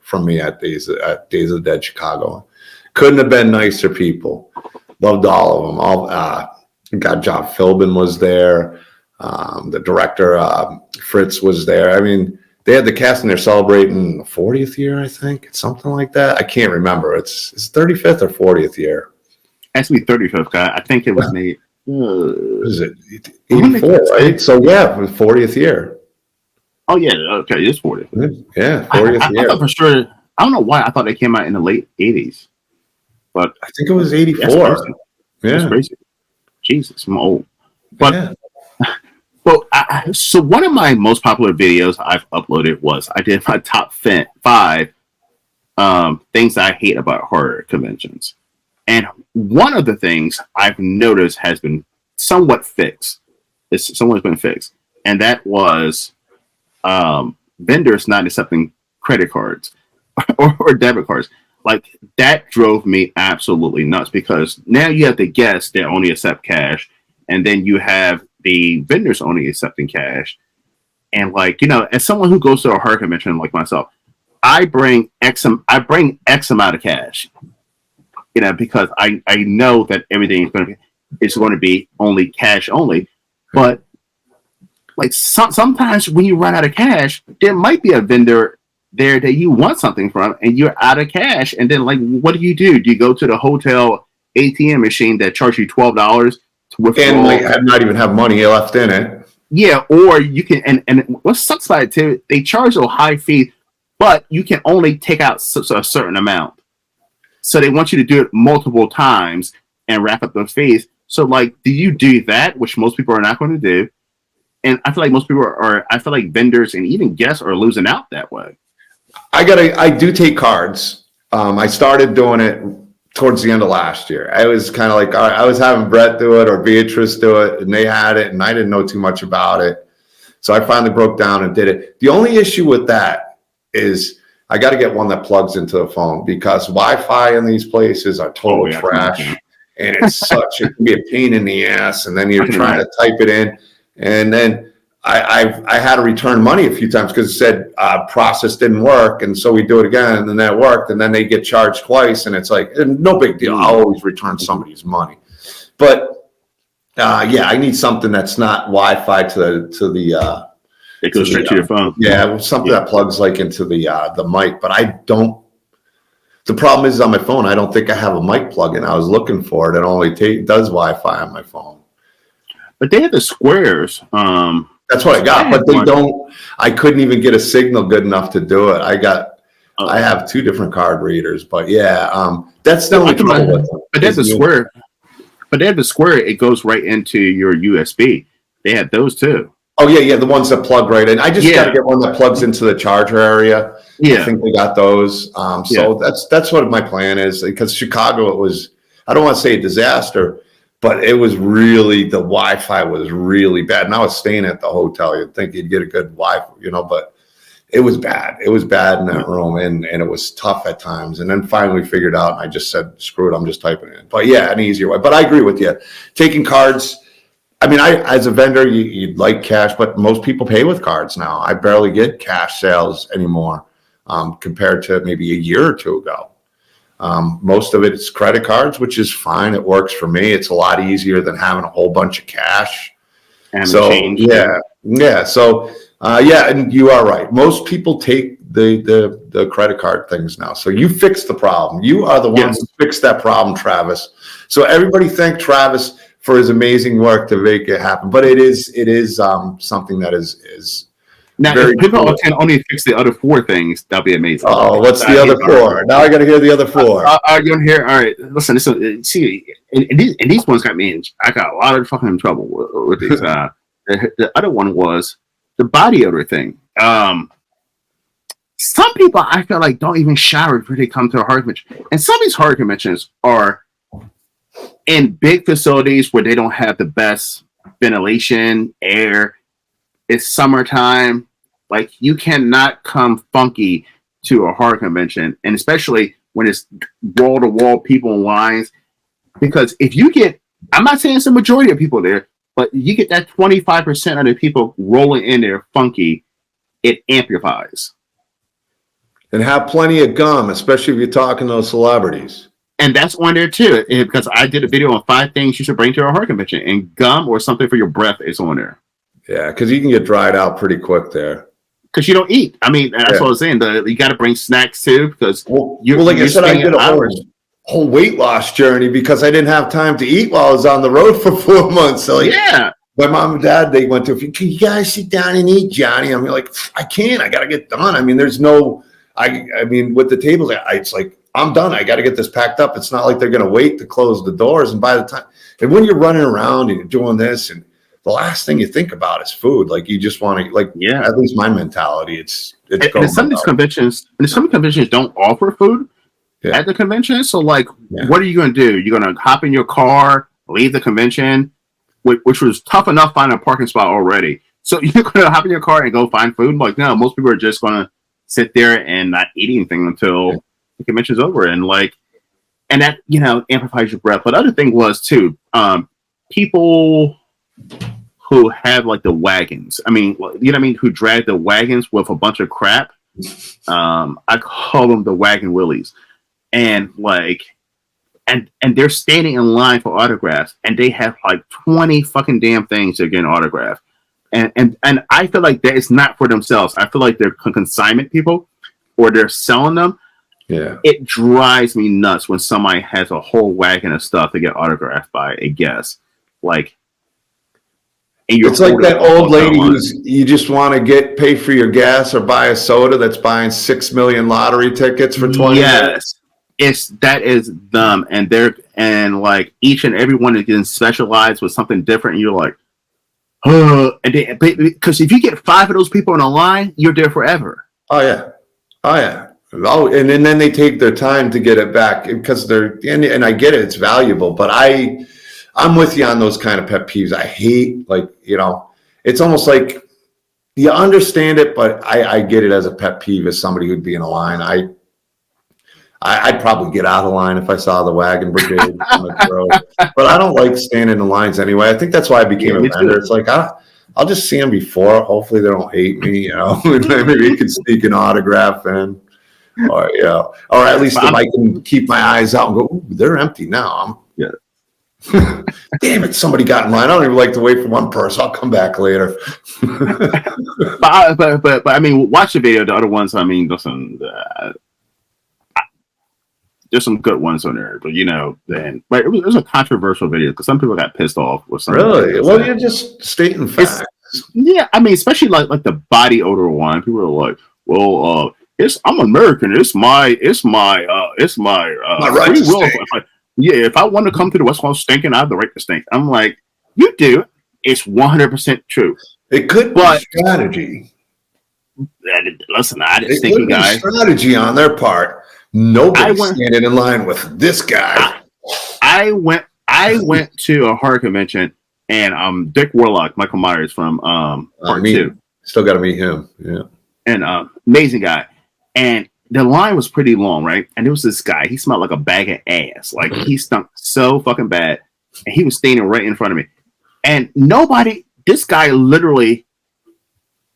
from me at Days of the Dead Chicago. Couldn't have been nicer people. Loved all of them. God, John Philbin was there. The director, Fritz, was there. I mean, they had the cast and they're celebrating the 40th year, I think. It's something like that. I can't remember. It's 35th or 40th year. It has to be 35th, guy. I think it was made. Is it 84, right? So, yeah, 40th year. Oh, yeah. Okay. It's 40th. Yeah, 40th year. I thought for sure. I don't know why. I thought they came out in the late 80s. But I think it was 84. That's crazy. Jesus, I'm old. But yeah. Well, so one of my most popular videos I've uploaded was I did my top 5 things I hate about horror conventions. And one of the things I've noticed has been somewhat fixed. Someone's been fixed. And that was vendors not accepting credit cards or debit cards. Like, that drove me absolutely nuts because now you have to guess they only accept cash. And then you have the vendors only accepting cash. And like, you know, as someone who goes to a horror convention like myself, I bring X amount of cash, you know, because I know that everything is going to be only cash only. But like sometimes when you run out of cash, there might be a vendor there that you want something from and you're out of cash. And then like, what do? Do you go to the hotel ATM machine that charges you $12 to withdraw? And like, not even have money left in it. Yeah, or you can, and what sucks about it too, they charge a high fee, but you can only take out a certain amount. So they want you to do it multiple times and rack up those fees. So like, do you do that, which most people are not going to do? And I feel like most people I feel like vendors and even guests are losing out that way. I do take cards. I started doing it towards the end of last year. I was kind of like, I was having Brett do it or Beatrice do it, and they had it, and I didn't know too much about it. So I finally broke down and did it. The only issue with that is I got to get one that plugs into the phone because Wi-Fi in these places are total trash, and it's it can be a pain in the ass. And then you're trying to type it in, and then I had to return money a few times because it said process didn't work, and so we do it again, and then that worked, and then they get charged twice, and it's like no big deal. I'll always return somebody's money, but yeah, I need something that's not Wi-Fi to the. It goes straight to your phone. Yeah, something that plugs like into the mic, but I don't. The problem is on my phone, I don't think I have a mic plug-in. I was looking for it. It only does Wi-Fi on my phone. But they have the squares. That's what I got, but they don't. I couldn't even get a signal good enough to do it. I have 2 different card readers, but yeah, that's the only trouble. But there's the square. But they have the square. It goes right into your USB. They have those too. Oh yeah, the ones that plug right in. I just got to get one that plugs into the charger area. Yeah, I think they got those. So that's what my plan is. Because Chicago, it was. I don't want to say a disaster. But it was really, the Wi-Fi was really bad. And I was staying at the hotel. You'd think you'd get a good Wi-Fi, but it was bad. It was bad in that room, and it was tough at times. And then finally figured out, and I just said, screw it, I'm just typing it in. But yeah, an easier way. But I agree with you. Taking cards, I mean, as a vendor, you'd like cash, but most people pay with cards now. I barely get cash sales anymore compared to maybe a year or 2 ago. Most of it is credit cards, which is fine. It works for me. It's a lot easier than having a whole bunch of cash. And so yeah. So and you are right. Most people take the credit card things now. So you fixed the problem. You are the one who fixed that problem, Travis. So everybody thank Travis for his amazing work to make it happen. But it is something that is. Now, if people can only fix the other 4 things, that'll be amazing. Oh, what's the other 4? Now I got to hear the other 4. You want to hear? All right, listen. See, and these ones got me in. I got a lot of fucking trouble with these. The other one was the body odor thing. Some people I feel like don't even shower before they come to a horror convention, and some of these horror conventions are in big facilities where they don't have the best ventilation, air. It's summertime. Like, you cannot come funky to a horror convention, and especially when it's wall to wall people in lines. Because if you get, I'm not saying it's the majority of people there, But you get that 25% of the people rolling in there funky, it amplifies. And have plenty of gum, especially if you're talking to those celebrities. And that's on there too, because I did a video on 5 things you should bring to a horror convention, and gum or something for your breath is on there. Yeah, because you can get dried out pretty quick there. Because you don't eat. I mean, that's what I was saying. You got to bring snacks too, because like I said, I did a whole weight loss journey because I didn't have time to eat while I was on the road for 4 months. So my mom and dad, they went to, can you guys sit down and eat, Johnny? I'm like, I can't. I got to get done. I mean, there's no, I mean, with the tables, it's like, I'm done. I got to get this packed up. It's not like they're going to wait to close the doors. And by the time, and when you're running around and you're doing this, and the last thing you think about is food. Like you just want to, at least my mentality, it's and some of these conventions, don't offer food at the convention. So what are you going to do? You're going to hop in your car, leave the convention, which was tough enough finding a parking spot already. So you're going to hop in your car and go find food? Like, no, most people are just going to sit there and not eat anything until the convention's over, and that amplifies your breath. But the other thing was too, people who have the wagons. I mean, you know what I mean? Who drag the wagons with a bunch of crap. I call them the wagon willies, and they're standing in line for autographs, and they have 20 fucking damn things to get an autograph, and I feel like that is not for themselves. I feel like they're consignment people, or they're selling them. Yeah, it drives me nuts when somebody has a whole wagon of stuff to get autographed by a guest. It's like that old lady who's you just want to pay for your gas or buy a soda that's buying 6 million lottery tickets for 20 minutes. That is dumb, and each and every one is getting specialized with something different, and you're like, because if you get 5 of those people in a line, you're there forever. Oh yeah. Oh, and then they take their time to get it back because and I get it, it's valuable, but I'm with you on those kind of pet peeves. I hate, it's almost like you understand it, but I get it as a pet peeve as somebody who'd be in a line. I'd probably get out of the line if I saw the wagon brigade on the road, but I don't like standing in lines anyway. I think that's why I became a vendor. It's like, I'll just see them before. Hopefully they don't hate me, maybe you can sneak an autograph in. Or at least if I can keep my eyes out and go, ooh, they're empty now. Damn it, somebody got in line. I don't even like to wait for one person. I'll come back later. but I mean, watch the video. The other ones, I mean, there's some good ones on there, but but it was a controversial video because some people got pissed off with something. Really? Well, you're just stating facts. I mean, especially like the body odor one. People are like, well, I'm American. It's my right free will. Stink. If I want to come to the West Coast stinking, I have the right to stink. I'm like, you do. It's 100% true. It could be strategy. Listen, I didn't stinky guy. Strategy on their part. Nobody's standing in line with this guy. I went to a horror convention, and Dick Warlock, Michael Myers from Part 2. Still got to meet him. Yeah. And amazing guy. And the line was pretty long, right? And there was this guy. He smelled like a bag of ass. Like, he stunk so fucking bad. And he was standing right in front of me. And this guy literally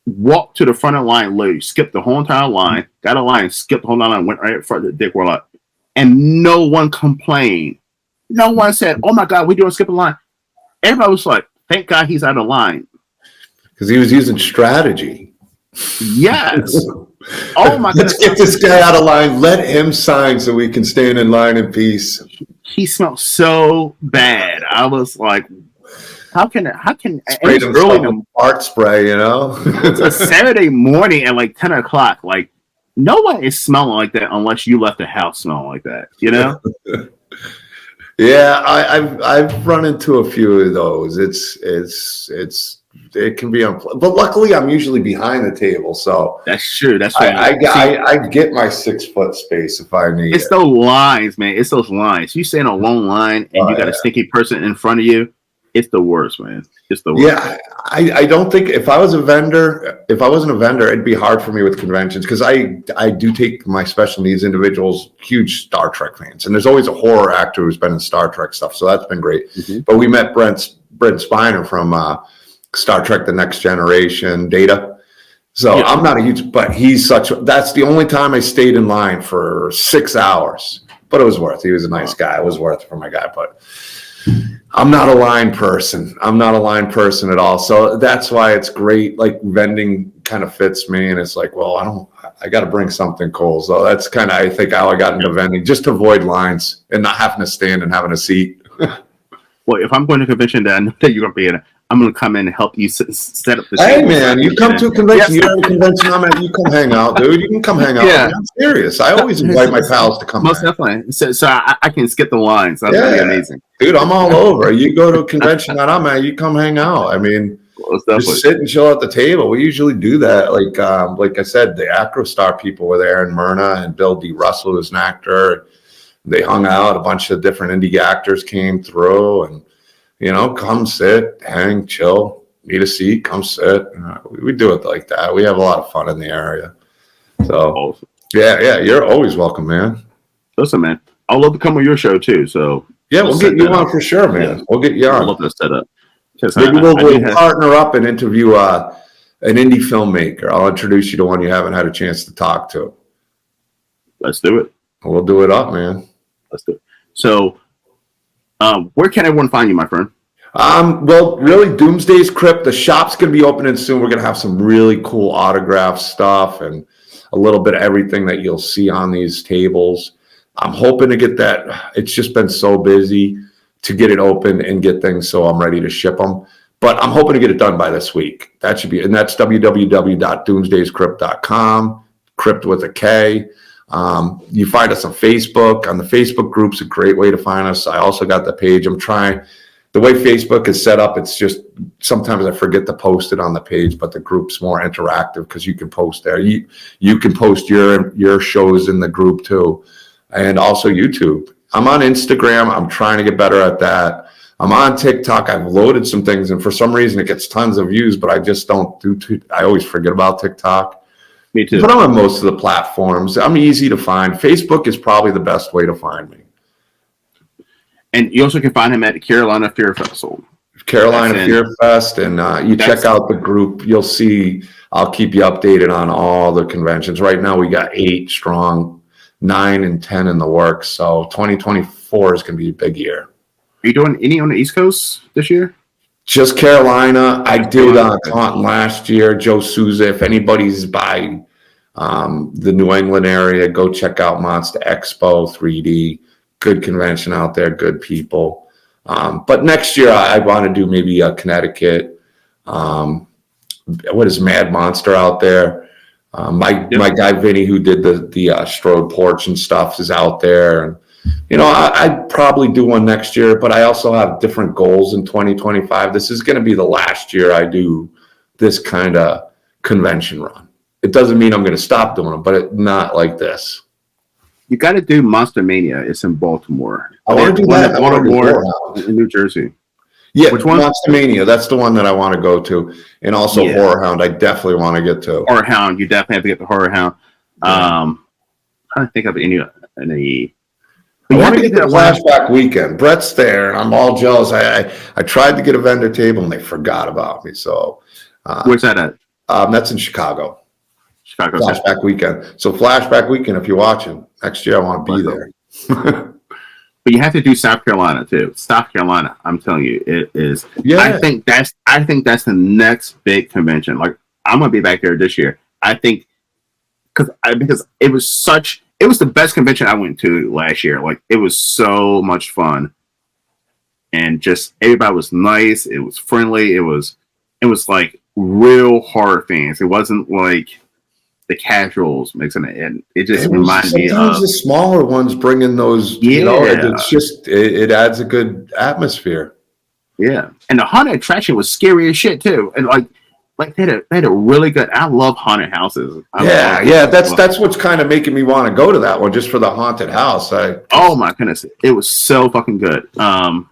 walked to the front of the line, literally skipped the whole entire line, got a line, skipped the whole line, went right in front of Dick Warlock. And no one complained. No one said, oh my God, we doing skip a line. Everybody was like, thank God he's out of line. Because he was using strategy. Yes. Oh my God. Let's get this guy out of line. Let him sign so we can stand in line in peace. He smelled so bad. I was like, how can sprayed him early fart spray, It's a Saturday morning at like 10 o'clock. Like, no one is smelling like that unless you left the house smelling like that, Yeah, I've run into a few of those. It can be unpleasant, but luckily I'm usually behind the table, so that's true. That's right. I get my 6 foot space if I need. It's those lines, man. It's those lines. You stay in a long line and you got a stinky person in front of you. It's the worst, man. It's the worst. Yeah, I don't think if I wasn't a vendor, it'd be hard for me with conventions because I do take my special needs individuals, huge Star Trek fans, and there's always a horror actor who's been in Star Trek stuff, so that's been great. Mm-hmm. But we met Brent's Brent Spiner from Star Trek: The Next Generation, Data. So I'm not a huge, but that's the only time I stayed in line for 6 hours. But it was worth it. He was a nice guy. It was worth it for my guy. But I'm not a line person. I'm not a line person at all. So that's why it's great. Like vending kind of fits me. And it's like, well, I got to bring something cool. So that's kind of, I think, how I got into vending, just to avoid lines and not having to stand and having a seat. Well, if I'm going to a convention that I know that you're going to be in, I'm going to come in and help you set up the Hey, table. man, you come to a convention. You're at a convention I'm at. You come hang out, dude. You can come hang out. Yeah. I'm serious. I always invite my pals to come. Most definitely. So I can skip the lines. That's really amazing. Dude, I'm all over. You go to a convention that I'm at, you come hang out. I mean, just sit and chill at the table. We usually do that. Like I said, the AcroStar people were there, and Myrna and Bill D. Russell, who's an actor. They hung out. A bunch of different indie actors came through, and come sit, hang, chill, need a seat, come sit. We do it like that. We have a lot of fun in the area. So, awesome. Yeah, you're always welcome, man. Listen, man, I'd love to come on your show too. So yeah, we'll get you on for sure, man. Yeah. We'll get you on. I'd love to set up. Maybe we'll partner up and interview an indie filmmaker. I'll introduce you to one you haven't had a chance to talk to. Let's do it. We'll do it up, man. Let's do it. So, where can everyone find you, my friend? Well, really, Doomsday's KRYPT. The shop's going to be opening soon. We're going to have some really cool autograph stuff and a little bit of everything that you'll see on these tables. I'm hoping to get that. It's just been so busy to get it open and get things so I'm ready to ship them. But I'm hoping to get it done by this week. That should be, and that's www.doomsdayskrypt.com, KRYPT with a K. You find us on Facebook. On the Facebook group's a great way to find us. I also got the page. I'm trying. The way Facebook is set up, it's just sometimes I forget to post it on the page, but the group's more interactive because you can post there. You can post your shows in the group too, and also YouTube. I'm on Instagram. I'm trying to get better at that. I'm on TikTok. I've loaded some things, and for some reason it gets tons of views, but I just don't do. I always forget about TikTok. Me too. But I'm on most of the platforms. I'm easy to find. Facebook is probably the best way to find me. And you also can find him at Carolina Fear Festival. Carolina Fear Fest, and you check out the group. You'll see. I'll keep you updated on all the conventions. Right now, we got 8 strong, 9 and 10 in the works. So 2024 is going to be a big year. Are you doing any on the East Coast this year? Just Carolina. I did Taunton last year. Joe Souza. If anybody's by the New England area, go check out Monster Expo 3D. Good convention out there, good people. But next year I want to do maybe Connecticut. What is Mad Monster out there? My guy Vinny, who did the Strode Porch and stuff, is out there. And I'd probably do one next year, but I also have different goals in 2025. This is going to be the last year I do this kind of convention run. It doesn't mean I'm going to stop doing them, but not like this. You got to do Monster Mania. It's in Baltimore. I want to do that. I want to more in New Jersey. Yeah, which one? Monster Mania. That's the one that I want to go to, and also Horror Hound. I definitely want to get to Horror Hound. You definitely have to get the Horror Hound. I'm trying to think of any. I want to get that Flashback weekend. Brett's there, and I'm all jealous. I tried to get a vendor table, and they forgot about me. So, where's that at? That's in Chicago. Flashback weekend. So Flashback weekend, if you're watching next year, I want to be there. But you have to do South Carolina too. South Carolina, I'm telling you, it is. Yeah. I think that's the next big convention. Like I'm gonna be back there this year. I think because it was the best convention I went to last year. Like it was so much fun, and just everybody was nice. It was friendly. It was like real horror fans. It wasn't like the casuals mixing it in. It just reminds me of the smaller ones bringing those. It's just it adds a good atmosphere. Yeah, and the haunted attraction was scary as shit too, and like they had a really good. I love haunted houses. That's what's kind of making me want to go to that one just for the haunted house. Oh my goodness, it was so fucking good. But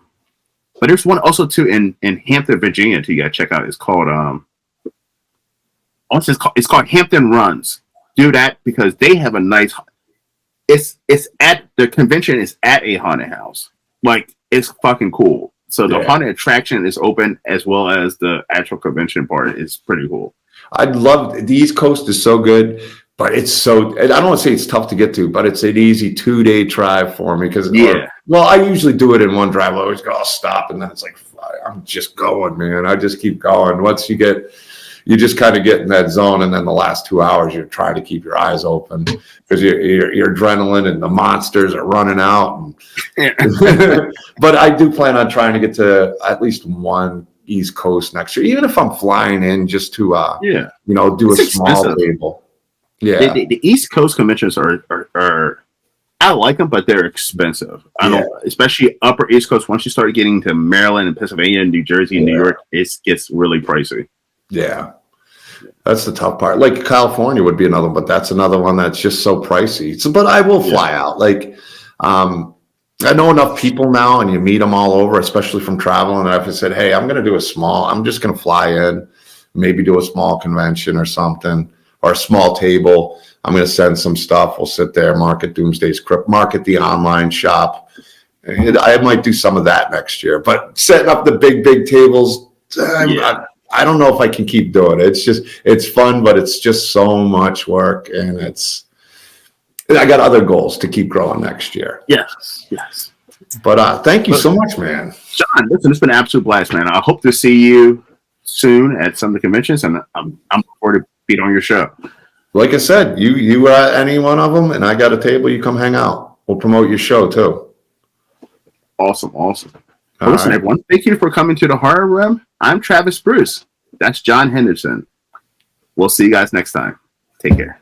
there's one also too in Hampton, Virginia. Too, you gotta check out. It's called It's called Hampton Runs. Do that because they have a nice. It's at the convention is at a haunted house. Like it's fucking cool. So the Yeah. haunted attraction is open as well as the actual convention part is pretty cool. I'd love the East Coast is so good, but it's so I don't want to say it's tough to get to, but it's an easy 2-day drive for me because Yeah. well, I usually do it in one drive. I always go, I'll stop, and then it's like I'm just going, man. I just keep going. Once you just kind of get in that zone, and then the last 2 hours you're trying to keep your eyes open because your adrenaline and the monsters are running out. But I do plan on trying to get to at least one East Coast next year, even if I'm flying in just to do It's a small expensive. table. Yeah, The East Coast conventions are I like them, but they're expensive. I don't, especially Upper East Coast. Once you start getting to Maryland and Pennsylvania and New Jersey and New York, it gets really pricey. Yeah, that's the tough part. Like California would be another one, but that's another one that's just so pricey. So, but I will fly out. Like, I know enough people now, and you meet them all over, especially from traveling. And I've said, hey, I'm going to do I'm just going to fly in, maybe do a small convention or something, or a small table. I'm going to send some stuff. We'll sit there, market Doomsday's Crypt, market the online shop. And I might do some of that next year, but setting up the big tables, I don't know if I can keep doing it. It's fun, but it's just so much work, and I got other goals to keep growing next year. Yes. But thank you so much, man. John, listen, it's been an absolute blast, man. I hope to see you soon at some of the conventions, and I'm looking forward to being on your show. Like I said, you any one of them, and I got a table. You come hang out. We'll promote your show too. Awesome. Well, listen, everyone, thank you for coming to the Horror Room. I'm Travis Bruce. That's John Henderson. We'll see you guys next time. Take care.